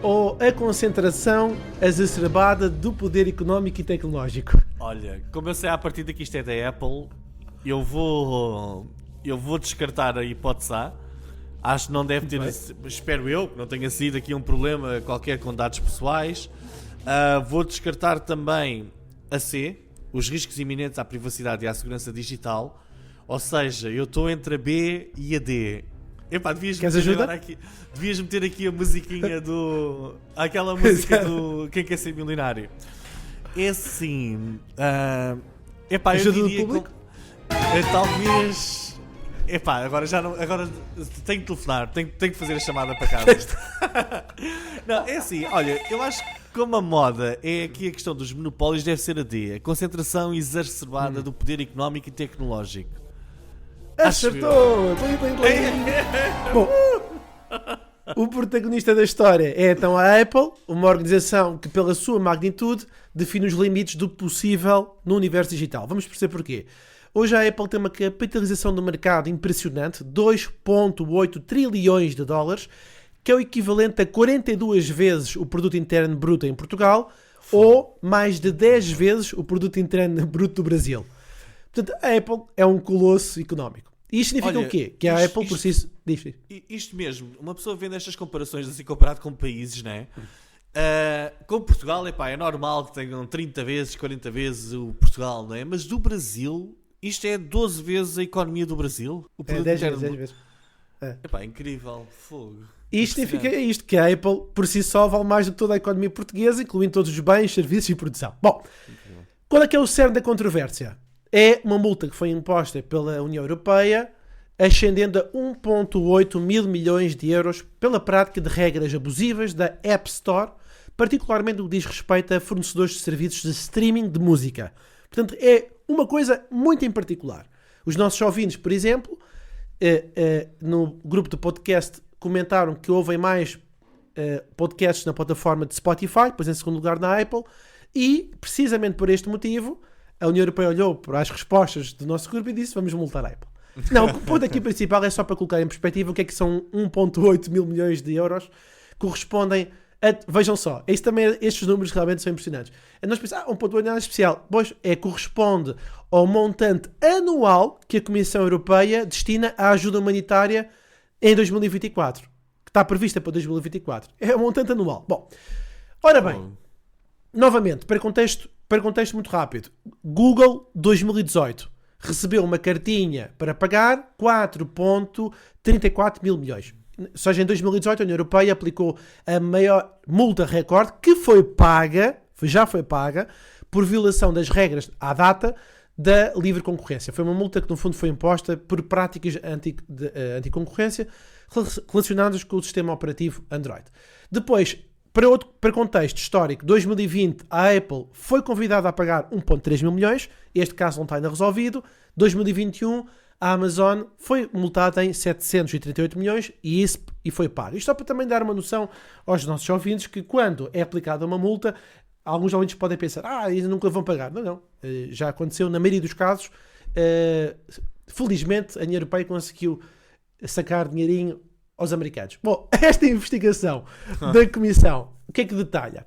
ou a concentração exacerbada do poder económico e tecnológico? Olha, como eu sei à partida que isto é da Apple, eu vou descartar a hipótese A. Acho que não deve ter, espero eu, que não tenha sido aqui um problema qualquer com dados pessoais. Vou descartar também a C, os riscos iminentes à privacidade e à segurança digital. Ou seja, eu estou entre a B e a D. Epá, devias meter aqui a musiquinha do... Aquela música do Quem Quer Ser Milionário. É assim... epá, eu Ajuda do diria... público? Talvez... Epá, agora já não... Agora tenho que telefonar. Tenho que fazer a chamada para casa. Não, é assim, olha, eu acho que como a moda é aqui a questão dos monopólios, deve ser a D. A concentração exacerbada do poder económico e tecnológico. Acertou! Bom, o protagonista da história é então a Apple, uma organização que pela sua magnitude define os limites do possível no universo digital. Vamos perceber porquê. Hoje a Apple tem uma capitalização do mercado impressionante, 2,8 trilhões de dólares, que é o equivalente a 42 vezes o produto interno bruto em Portugal ou mais de 10 vezes o produto interno bruto do Brasil. Portanto, a Apple é um colosso económico. E isto significa o quê? Que a Apple por si... Isto mesmo, uma pessoa vendo estas comparações assim comparado com países, né? Com Portugal, epá, é normal que tenham 30 vezes, 40 vezes o Portugal, não é? Mas do Brasil, isto é 12 vezes a economia do Brasil? O É 10 vezes. Epá, incrível, fogo. Isto significa isto, que a Apple por si só vale mais do que toda a economia portuguesa, incluindo todos os bens, serviços e produção. Bom, qual é que é o cerne da controvérsia? É uma multa que foi imposta pela União Europeia, ascendendo a 1,8 mil milhões de euros pela prática de regras abusivas da App Store, particularmente no que diz respeito a fornecedores de serviços de streaming de música. Portanto, é uma coisa muito em particular. Os nossos ouvintes, por exemplo, no grupo de podcast comentaram que ouvem mais podcasts na plataforma de Spotify, depois em segundo lugar na Apple, e precisamente por este motivo a União Europeia olhou para as respostas do nosso grupo e disse: vamos multar a Apple. Não, o ponto aqui principal é só para colocar em perspectiva o que é que são 1,8 mil milhões de euros, correspondem a... Vejam só, estes números realmente são impressionantes. Nós pensamos, 1,8 não é nada especial. Pois, corresponde ao montante anual que a Comissão Europeia destina à ajuda humanitária em 2024, que está prevista para 2024. É um montante anual. Bom, ora bem, novamente, para contexto muito rápido, Google 2018 recebeu uma cartinha para pagar 4,34 mil milhões. Ou seja, em 2018 a União Europeia aplicou a maior multa recorde que já foi paga por violação das regras à data da livre concorrência. Foi uma multa que no fundo foi imposta por práticas anticoncorrência relacionadas com o sistema operativo Android. Depois, para contexto histórico, 2020 a Apple foi convidada a pagar 1,3 mil milhões, este caso não está ainda resolvido. 2021 a Amazon foi multada em 738 milhões e foi pago. Isto só para também dar uma noção aos nossos ouvintes que quando é aplicada uma multa, alguns ouvintes podem pensar, eles nunca vão pagar. Não. Já aconteceu na maioria dos casos. Felizmente a União Europeia conseguiu sacar dinheirinho aos americanos. Bom, esta investigação da Comissão, o que é que detalha?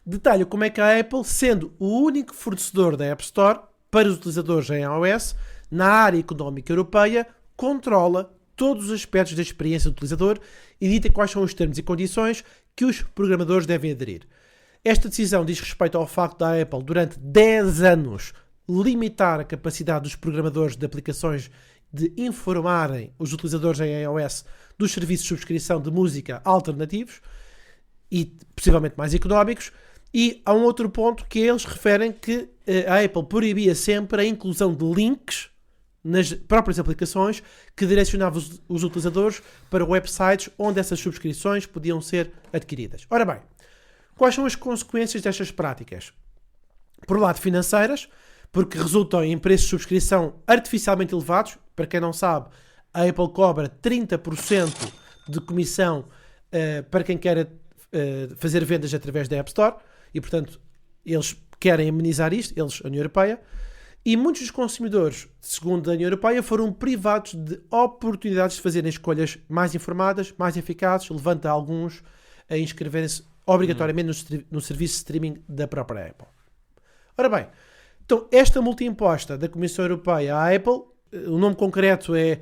Detalha como é que a Apple, sendo o único fornecedor da App Store para os utilizadores em iOS, na área económica europeia, controla todos os aspectos da experiência do utilizador e dita quais são os termos e condições que os programadores devem aderir. Esta decisão diz respeito ao facto da Apple, durante 10 anos, limitar a capacidade dos programadores de aplicações de informarem os utilizadores em iOS dos serviços de subscrição de música alternativos e possivelmente mais económicos. E há um outro ponto que eles referem que a Apple proibia sempre a inclusão de links nas próprias aplicações que direcionavam os utilizadores para websites onde essas subscrições podiam ser adquiridas. Ora bem, quais são as consequências destas práticas? Por um lado, financeiras, porque resultam em preços de subscrição artificialmente elevados. Para quem não sabe, a Apple cobra 30% de comissão para quem quer fazer vendas através da App Store e, portanto, eles querem amenizar isto, eles, a União Europeia, e muitos dos consumidores, segundo a União Europeia, foram privados de oportunidades de fazerem escolhas mais informadas, mais eficazes, levando alguns a inscreverem-se obrigatoriamente no serviço de streaming da própria Apple. Ora bem, então esta multa imposta da Comissão Europeia à Apple, o nome concreto é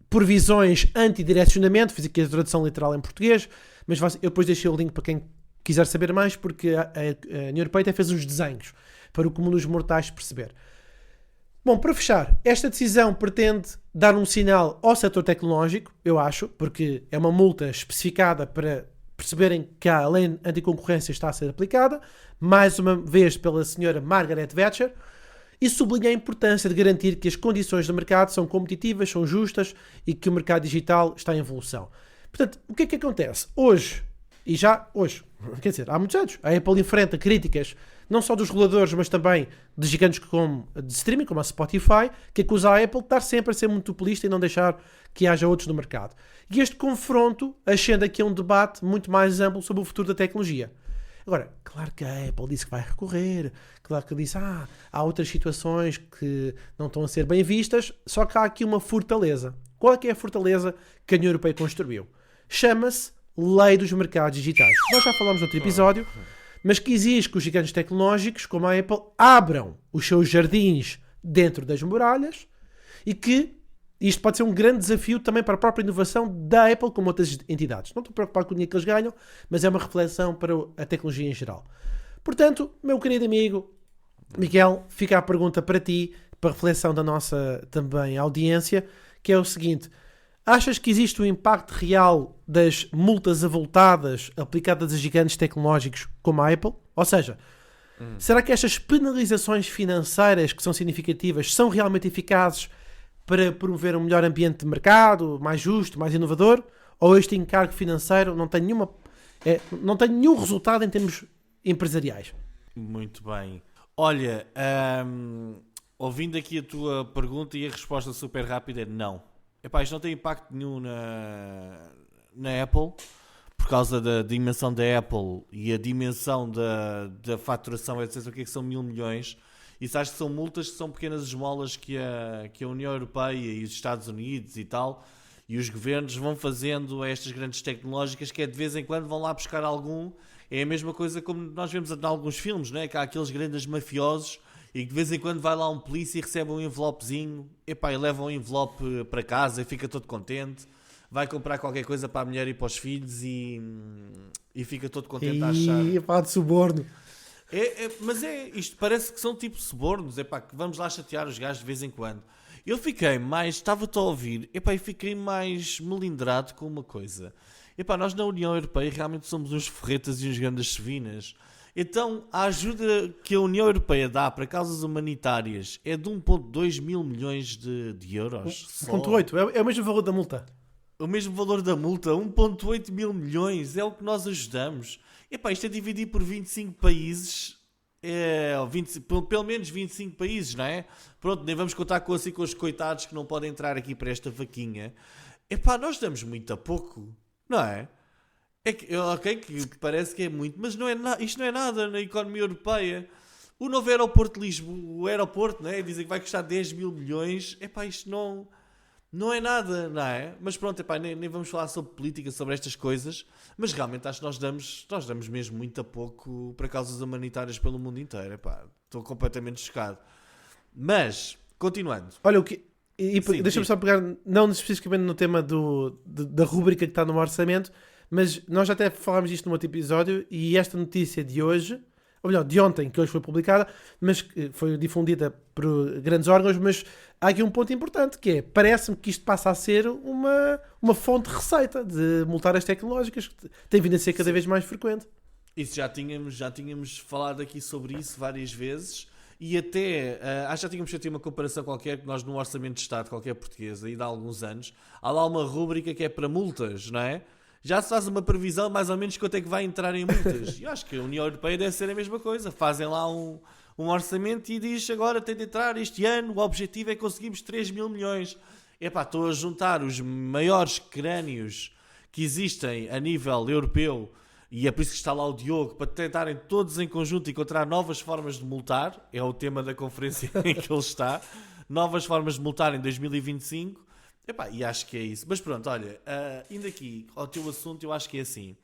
Provisões Antidirecionamento, fiz aqui a tradução literal em português, mas eu depois deixei o link para quem quiser saber mais, porque a União Europeia até fez uns desenhos para o comum dos mortais perceber. Bom, para fechar, esta decisão pretende dar um sinal ao setor tecnológico, eu acho, porque é uma multa especificada para perceberem que a lei anticoncorrência está a ser aplicada, mais uma vez pela senhora Margaret Thatcher, e sublinha a importância de garantir que as condições do mercado são competitivas, são justas e que o mercado digital está em evolução. Portanto, o que é que acontece? Hoje, quer dizer, há muitos anos, a Apple enfrenta críticas não só dos reguladores, mas também de gigantes de streaming, como a Spotify, que acusa a Apple de estar sempre a ser monopolista e não deixar que haja outros no mercado. E este confronto ascende aqui a um debate muito mais amplo sobre o futuro da tecnologia. Agora, claro que a Apple disse que vai recorrer, claro que disse há outras situações que não estão a ser bem vistas, só que há aqui uma fortaleza. Qual é que é a fortaleza que a União Europeia construiu? Chama-se Lei dos Mercados Digitais. Nós já falamos no outro episódio, mas que exige que os gigantes tecnológicos, como a Apple, abram os seus jardins dentro das muralhas e que isto pode ser um grande desafio também para a própria inovação da Apple como outras entidades. Não estou preocupado com o dinheiro que eles ganham, mas é uma reflexão para a tecnologia em geral. Portanto, meu querido amigo Miguel, fica a pergunta para ti, para a reflexão da nossa também audiência, que é o seguinte: achas que existe um impacto real das multas avultadas aplicadas a gigantes tecnológicos como a Apple? Ou seja, será que estas penalizações financeiras que são significativas são realmente eficazes para promover um melhor ambiente de mercado, mais justo, mais inovador? Ou este encargo financeiro não tem nenhum resultado em termos empresariais? Muito bem. Olha, ouvindo aqui a tua pergunta e a resposta super rápida é não. Epá, isto não tem impacto nenhum na Apple, por causa da dimensão da Apple e a dimensão da faturação, etc. O que é que são 1.000 milhões? Isso acho que são multas que são pequenas esmolas que a União Europeia e os Estados Unidos e tal, e os governos vão fazendo a estas grandes tecnológicas, que é de vez em quando vão lá buscar algum. É a mesma coisa como nós vemos em alguns filmes, né? Que há aqueles grandes mafiosos e que de vez em quando vai lá um polícia e recebe um envelopezinho, epá, e leva um envelope para casa e fica todo contente, vai comprar qualquer coisa para a mulher e para os filhos e fica todo contente a achar. E pá, de suborno. Mas isto parece que são tipo subornos, epá, que vamos lá chatear os gajos de vez em quando. Eu fiquei mais, estava-te a ouvir, epá, e fiquei mais melindrado com uma coisa. Epá, nós na União Europeia realmente somos uns ferretas e uns grandes sevinas. Então, a ajuda que a União Europeia dá para causas humanitárias é de 1,2 mil milhões de euros. 1,8, é o mesmo valor da multa. O mesmo valor da multa, 1,8 mil milhões, é o que nós ajudamos. Epá, isto é dividido por 25 países, pelo menos 25 países, não é? Pronto, nem vamos contar com os coitados que não podem entrar aqui para esta vaquinha. Epá, nós damos muito a pouco, não é? Ok, que parece que é muito, mas isto não é nada na economia europeia. O novo aeroporto de Lisboa, o aeroporto, não é? Dizem que vai custar 10 mil milhões. Epá, isto não é nada, não é? Mas pronto, epá, nem vamos falar sobre política, sobre estas coisas, mas realmente acho que nós damos mesmo muito a pouco para causas humanitárias pelo mundo inteiro. Epá, estou completamente chocado. Mas, continuando. Olha, deixa-me só pegar, não especificamente no tema da rúbrica que está no orçamento, Mas nós já até falámos disto num outro episódio e esta notícia de hoje, ou melhor, de ontem, que hoje foi publicada, mas que foi difundida por grandes órgãos, mas há aqui um ponto importante, que é, parece-me que isto passa a ser uma fonte de receita de multas tecnológicas, que tem vindo a ser cada vez mais frequente. Isso já tínhamos falado aqui sobre isso várias vezes e até, acho que já tínhamos feito uma comparação qualquer que nós no Orçamento de Estado, qualquer português, aí há alguns anos, há lá uma rúbrica que é para multas, não é? Já se faz uma previsão mais ou menos quanto é que vai entrar em multas. E eu acho que a União Europeia deve ser a mesma coisa. Fazem lá um orçamento e diz agora tem de entrar este ano, o objetivo é conseguirmos 3 mil milhões. Epá, estou a juntar os maiores crânios que existem a nível europeu e é por isso que está lá o Diogo, para tentarem todos em conjunto encontrar novas formas de multar. É o tema da conferência em que ele está. Novas formas de multar em 2025. Epá, e acho que é isso. Mas pronto, olha, indo aqui ao teu assunto, eu acho que é assim.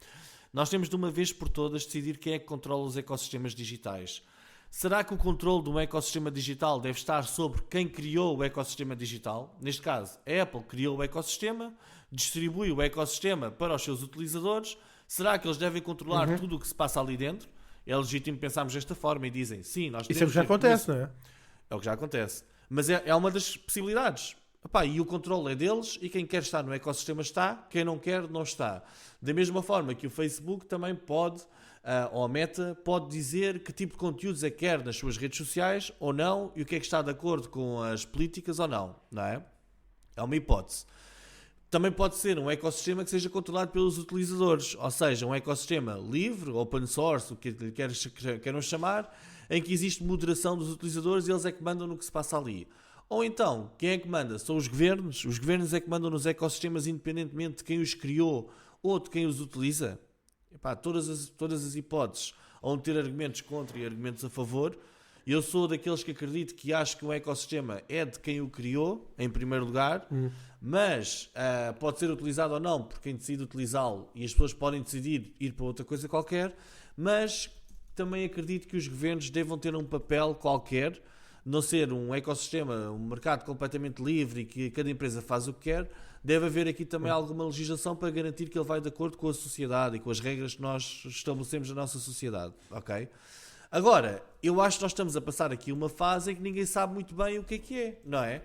Nós temos de uma vez por todas decidir quem é que controla os ecossistemas digitais. Será que o controle de um ecossistema digital deve estar sobre quem criou o ecossistema digital? Neste caso, a Apple criou o ecossistema, distribui o ecossistema para os seus utilizadores. Será que eles devem controlar tudo o que se passa ali dentro? É legítimo pensarmos desta forma e dizem, sim, nós Isso é o que já acontece, não é? É o que já acontece. Mas é uma das possibilidades. Epá, e o controle é deles e quem quer estar no ecossistema está, quem não quer não está. Da mesma forma que o Facebook também pode, ou a Meta, pode dizer que tipo de conteúdos é que quer nas suas redes sociais ou não e o que é que está de acordo com as políticas ou não, não é? É uma hipótese. Também pode ser um ecossistema que seja controlado pelos utilizadores, ou seja, um ecossistema livre, open source, o que lhe queiram chamar, em que existe moderação dos utilizadores e eles é que mandam no que se passa ali. Ou então, quem é que manda? São os governos é que mandam nos ecossistemas independentemente de quem os criou ou de quem os utiliza. Epá, todas as hipóteses vão ter argumentos contra e argumentos a favor. Eu sou daqueles que acredito que acho que um ecossistema é de quem o criou, em primeiro lugar, mas pode ser utilizado ou não por quem decide utilizá-lo e as pessoas podem decidir ir para outra coisa qualquer, mas também acredito que os governos devam ter um papel qualquer, não ser um ecossistema, um mercado completamente livre e que cada empresa faz o que quer. Deve haver aqui também alguma legislação para garantir que ele vai de acordo com a sociedade e com as regras que nós estabelecemos na nossa sociedade, ok? Agora, eu acho que nós estamos a passar aqui uma fase em que ninguém sabe muito bem o que é, não é?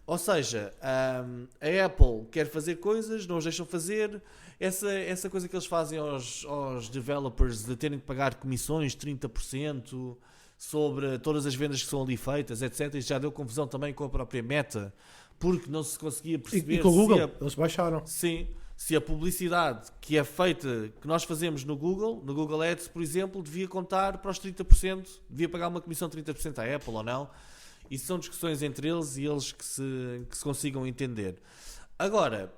Ou seja, a Apple quer fazer coisas, não os deixam fazer. Essa coisa que eles fazem aos developers de terem que pagar comissões, 30%, sobre todas as vendas que são ali feitas, etc. Isso já deu confusão também com a própria Meta, porque não se conseguia perceber... E com o Google, eles baixaram. Sim, se a publicidade que é feita, que nós fazemos no Google Ads, por exemplo, devia contar para os 30%, devia pagar uma comissão de 30% à Apple ou não. Isso são discussões entre eles e eles que se consigam entender. Agora,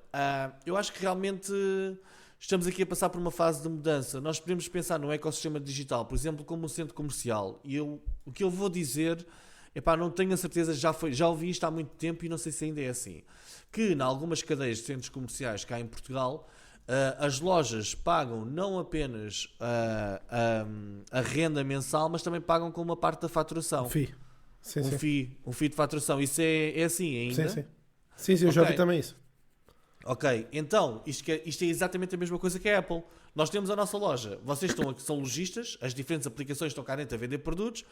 eu acho que realmente estamos aqui a passar por uma fase de mudança. Nós podemos pensar num ecossistema digital, por exemplo, como um centro comercial. E o que eu vou dizer, não tenho a certeza, já ouvi isto há muito tempo e não sei se ainda é assim, que em algumas cadeias de centros comerciais cá em Portugal, as lojas pagam não apenas a renda mensal, mas também pagam com uma parte da faturação. Um FII. Sim, um FII de faturação. Isso é assim ainda? Sim, eu já ouvi também isso. Ok, então, isto é exatamente a mesma coisa que a Apple. Nós temos a nossa loja, vocês são lojistas, as diferentes aplicações estão cá dentro a vender produtos,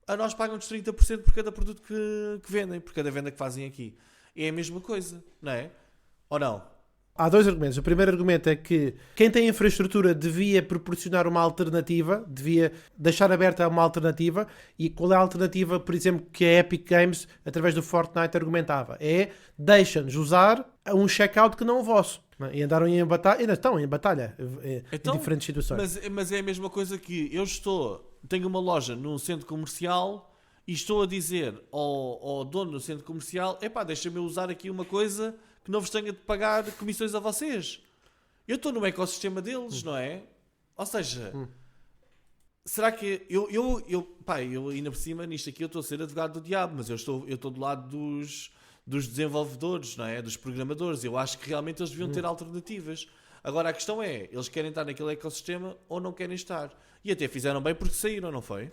a nós pagam-nos 30% por cada produto que vendem, por cada venda que fazem aqui. É a mesma coisa, não é? Ou não? Há dois argumentos. O primeiro argumento é que quem tem infraestrutura devia proporcionar uma alternativa, devia deixar aberta uma alternativa. E qual é a alternativa, por exemplo, que a Epic Games, através do Fortnite, argumentava? É, deixa-nos usar um checkout que não o vosso. E andaram em batalha, ainda estão em batalha em diferentes situações. Mas é a mesma coisa que tenho uma loja num centro comercial e estou a dizer ao dono do centro comercial, deixa-me usar aqui uma coisa que não vos tenha de pagar comissões a vocês. Eu estou no ecossistema deles, não é? Ou seja, será que eu ainda por cima nisto aqui eu estou a ser advogado do diabo, mas eu estou do lado dos desenvolvedores, não é? Dos programadores. Eu acho que realmente eles deviam ter alternativas. Agora a questão é, eles querem estar naquele ecossistema ou não querem estar? E até fizeram bem porque saíram, não foi?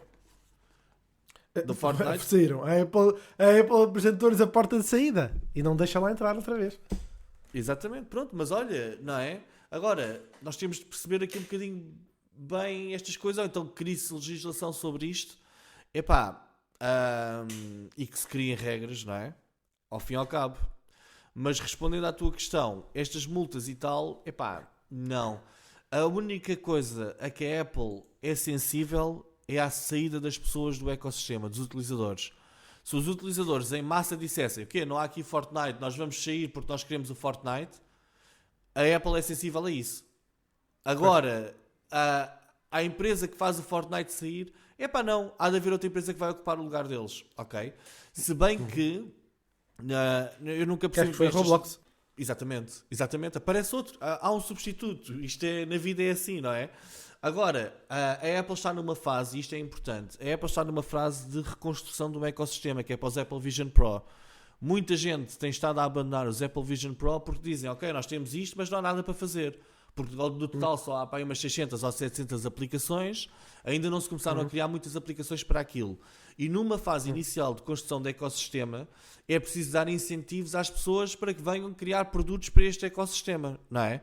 Do Fortnite. Saíram. A Apple apresentou-lhes a porta de saída e não deixa lá entrar outra vez. Exatamente, pronto, mas olha, não é? Agora, nós temos de perceber aqui um bocadinho bem estas coisas, ou então crie-se legislação sobre isto, e que se criem regras, não é? Ao fim e ao cabo. Mas respondendo à tua questão, estas multas e tal, não. A única coisa a que a Apple é sensível é à saída das pessoas do ecossistema, dos utilizadores. Se os utilizadores em massa dissessem, não há aqui Fortnite, nós vamos sair porque nós queremos o Fortnite, a Apple é sensível a isso. Agora, a empresa que faz o Fortnite sair, não, há de haver outra empresa que vai ocupar o lugar deles, ok? Se bem que eu nunca percebi... Acho que foi Roblox. Exatamente, aparece outro, há um substituto, na vida é assim, não é? Agora, a Apple está numa fase, e isto é importante, a Apple está numa fase de reconstrução do ecossistema, que é para os Apple Vision Pro. Muita gente tem estado a abandonar os Apple Vision Pro porque dizem, nós temos isto, mas não há nada para fazer. Porque no total só há umas 600 ou 700 aplicações, ainda não se começaram a criar muitas aplicações para aquilo. E numa fase inicial de construção do ecossistema, é preciso dar incentivos às pessoas para que venham criar produtos para este ecossistema, não é?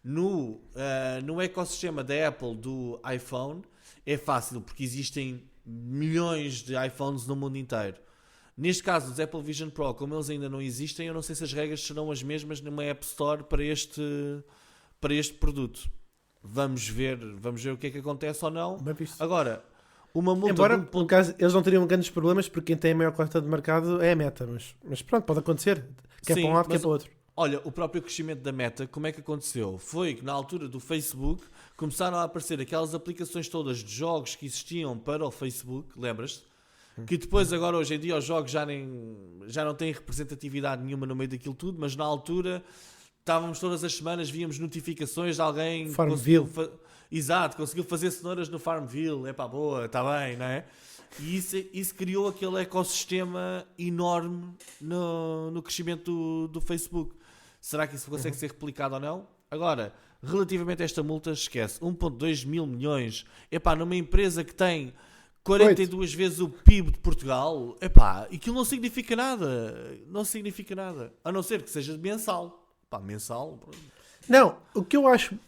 No ecossistema da Apple, do iPhone, é fácil, porque existem milhões de iPhones no mundo inteiro. Neste caso, os Apple Vision Pro, como eles ainda não existem, eu não sei se as regras serão as mesmas numa App Store para este produto. Vamos ver o que é que acontece ou não. Agora, uma multa... Embora, no caso, eles não teriam grandes problemas, porque quem tem a maior cota de mercado é a Meta. Mas pronto, pode acontecer. Quer para um lado, quer para o outro. Olha, o próprio crescimento da Meta, como é que aconteceu? Foi que na altura do Facebook começaram a aparecer aquelas aplicações todas de jogos que existiam para o Facebook, lembras-te? Que depois, agora, hoje em dia, os jogos já não têm representatividade nenhuma no meio daquilo tudo, mas na altura... Estávamos todas as semanas, víamos notificações de alguém... Farmville. Conseguiu fazer cenouras no Farmville. Boa, está bem, não é? E isso criou aquele ecossistema enorme no crescimento do Facebook. Será que isso consegue ser replicado ou não? Agora, relativamente a esta multa, esquece. 1.2 mil milhões. Numa empresa que tem 42 vezes o PIB de Portugal, aquilo não significa nada. Não significa nada. A não ser que seja mensal. Mensal. Não, o que eu acho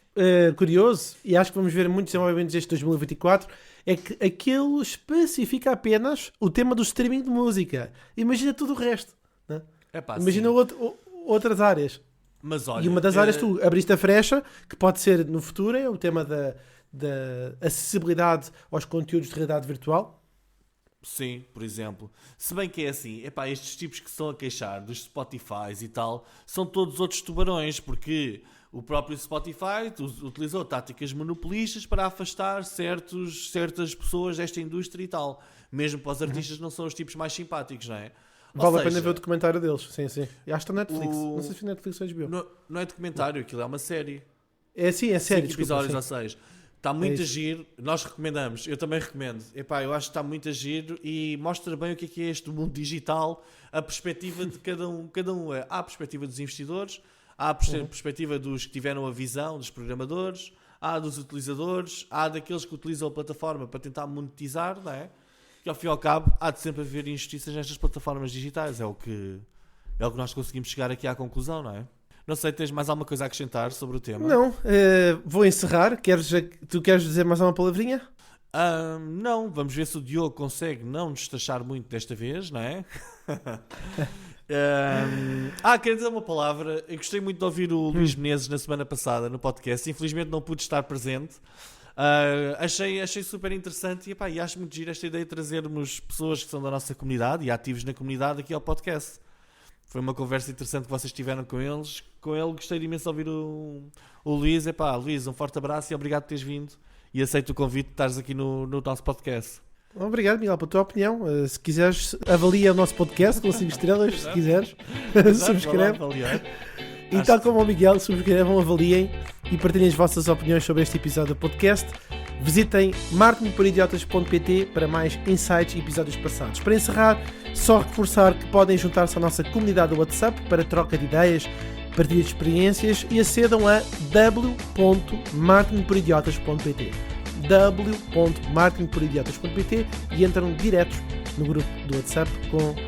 curioso, e acho que vamos ver muitos desenvolvimentos este 2024, é que aquilo especifica apenas o tema do streaming de música. Imagina tudo o resto. Né? Imagina outras áreas. Mas olha, e uma das áreas tu abriste a frecha, que pode ser no futuro, é o tema da acessibilidade aos conteúdos de realidade virtual. Sim, por exemplo. Se bem que é assim, estes tipos que se estão a queixar dos Spotify e tal, são todos outros tubarões, porque o próprio Spotify utilizou táticas monopolistas para afastar certas pessoas desta indústria e tal. Mesmo para os artistas não são os tipos mais simpáticos, não é? Vale a pena ver o documentário deles, sim. E acho que está na Netflix. Não sei se é Netflix ou HBO. Não é documentário, aquilo é uma série. É série. 5 episódios ou 6. Está muito a giro, nós recomendamos, eu também recomendo. Eu acho que está muito a giro e mostra bem o que é este mundo digital, a perspectiva de cada um. Há a perspectiva dos investidores, há a perspectiva dos que tiveram a visão, dos programadores, há dos utilizadores, há daqueles que utilizam a plataforma para tentar monetizar, não é? E ao fim e ao cabo, há de sempre haver injustiças nestas plataformas digitais, é o que nós conseguimos chegar aqui à conclusão, não é? Não sei, tens mais alguma coisa a acrescentar sobre o tema? Não, vou encerrar. Tu queres dizer mais uma palavrinha? Não, vamos ver se o Diogo consegue não nos taxar muito desta vez, não é? Quero dizer uma palavra. Eu gostei muito de ouvir o Luís Menezes na semana passada no podcast. Infelizmente não pude estar presente. Achei super interessante e acho muito giro esta ideia de trazermos pessoas que são da nossa comunidade e ativos na comunidade aqui ao podcast. Foi uma conversa interessante que vocês tiveram com eles. Com ele gostei de imenso ouvir o Luís. Luís, um forte abraço e obrigado por teres vindo. E aceito o convite de estares aqui no nosso podcast. Obrigado, Miguel, pela tua opinião. Se quiseres, avalia o nosso podcast com 5 estrelas, se quiseres. Subscreve. E tal como o Miguel, subscrevam, avaliem e partilhem as vossas opiniões sobre este episódio do podcast. Visitem marketingporidiotas.pt para mais insights e episódios passados. Para encerrar, só reforçar que podem juntar-se à nossa comunidade do WhatsApp para troca de ideias, partilha de experiências e acedam a w.marketingporidiotas.pt w.marketingporidiotas.pt e entram diretos no grupo do WhatsApp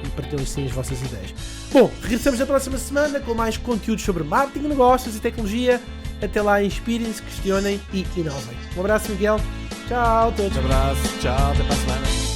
e partilhem sim as vossas ideias. Bom, regressamos na próxima semana com mais conteúdos sobre marketing, negócios e tecnologia. Até lá, inspirem-se, questionem e inovem. Um abraço, Miguel. Tchau a todos. Um abraço, tchau, até para a semana.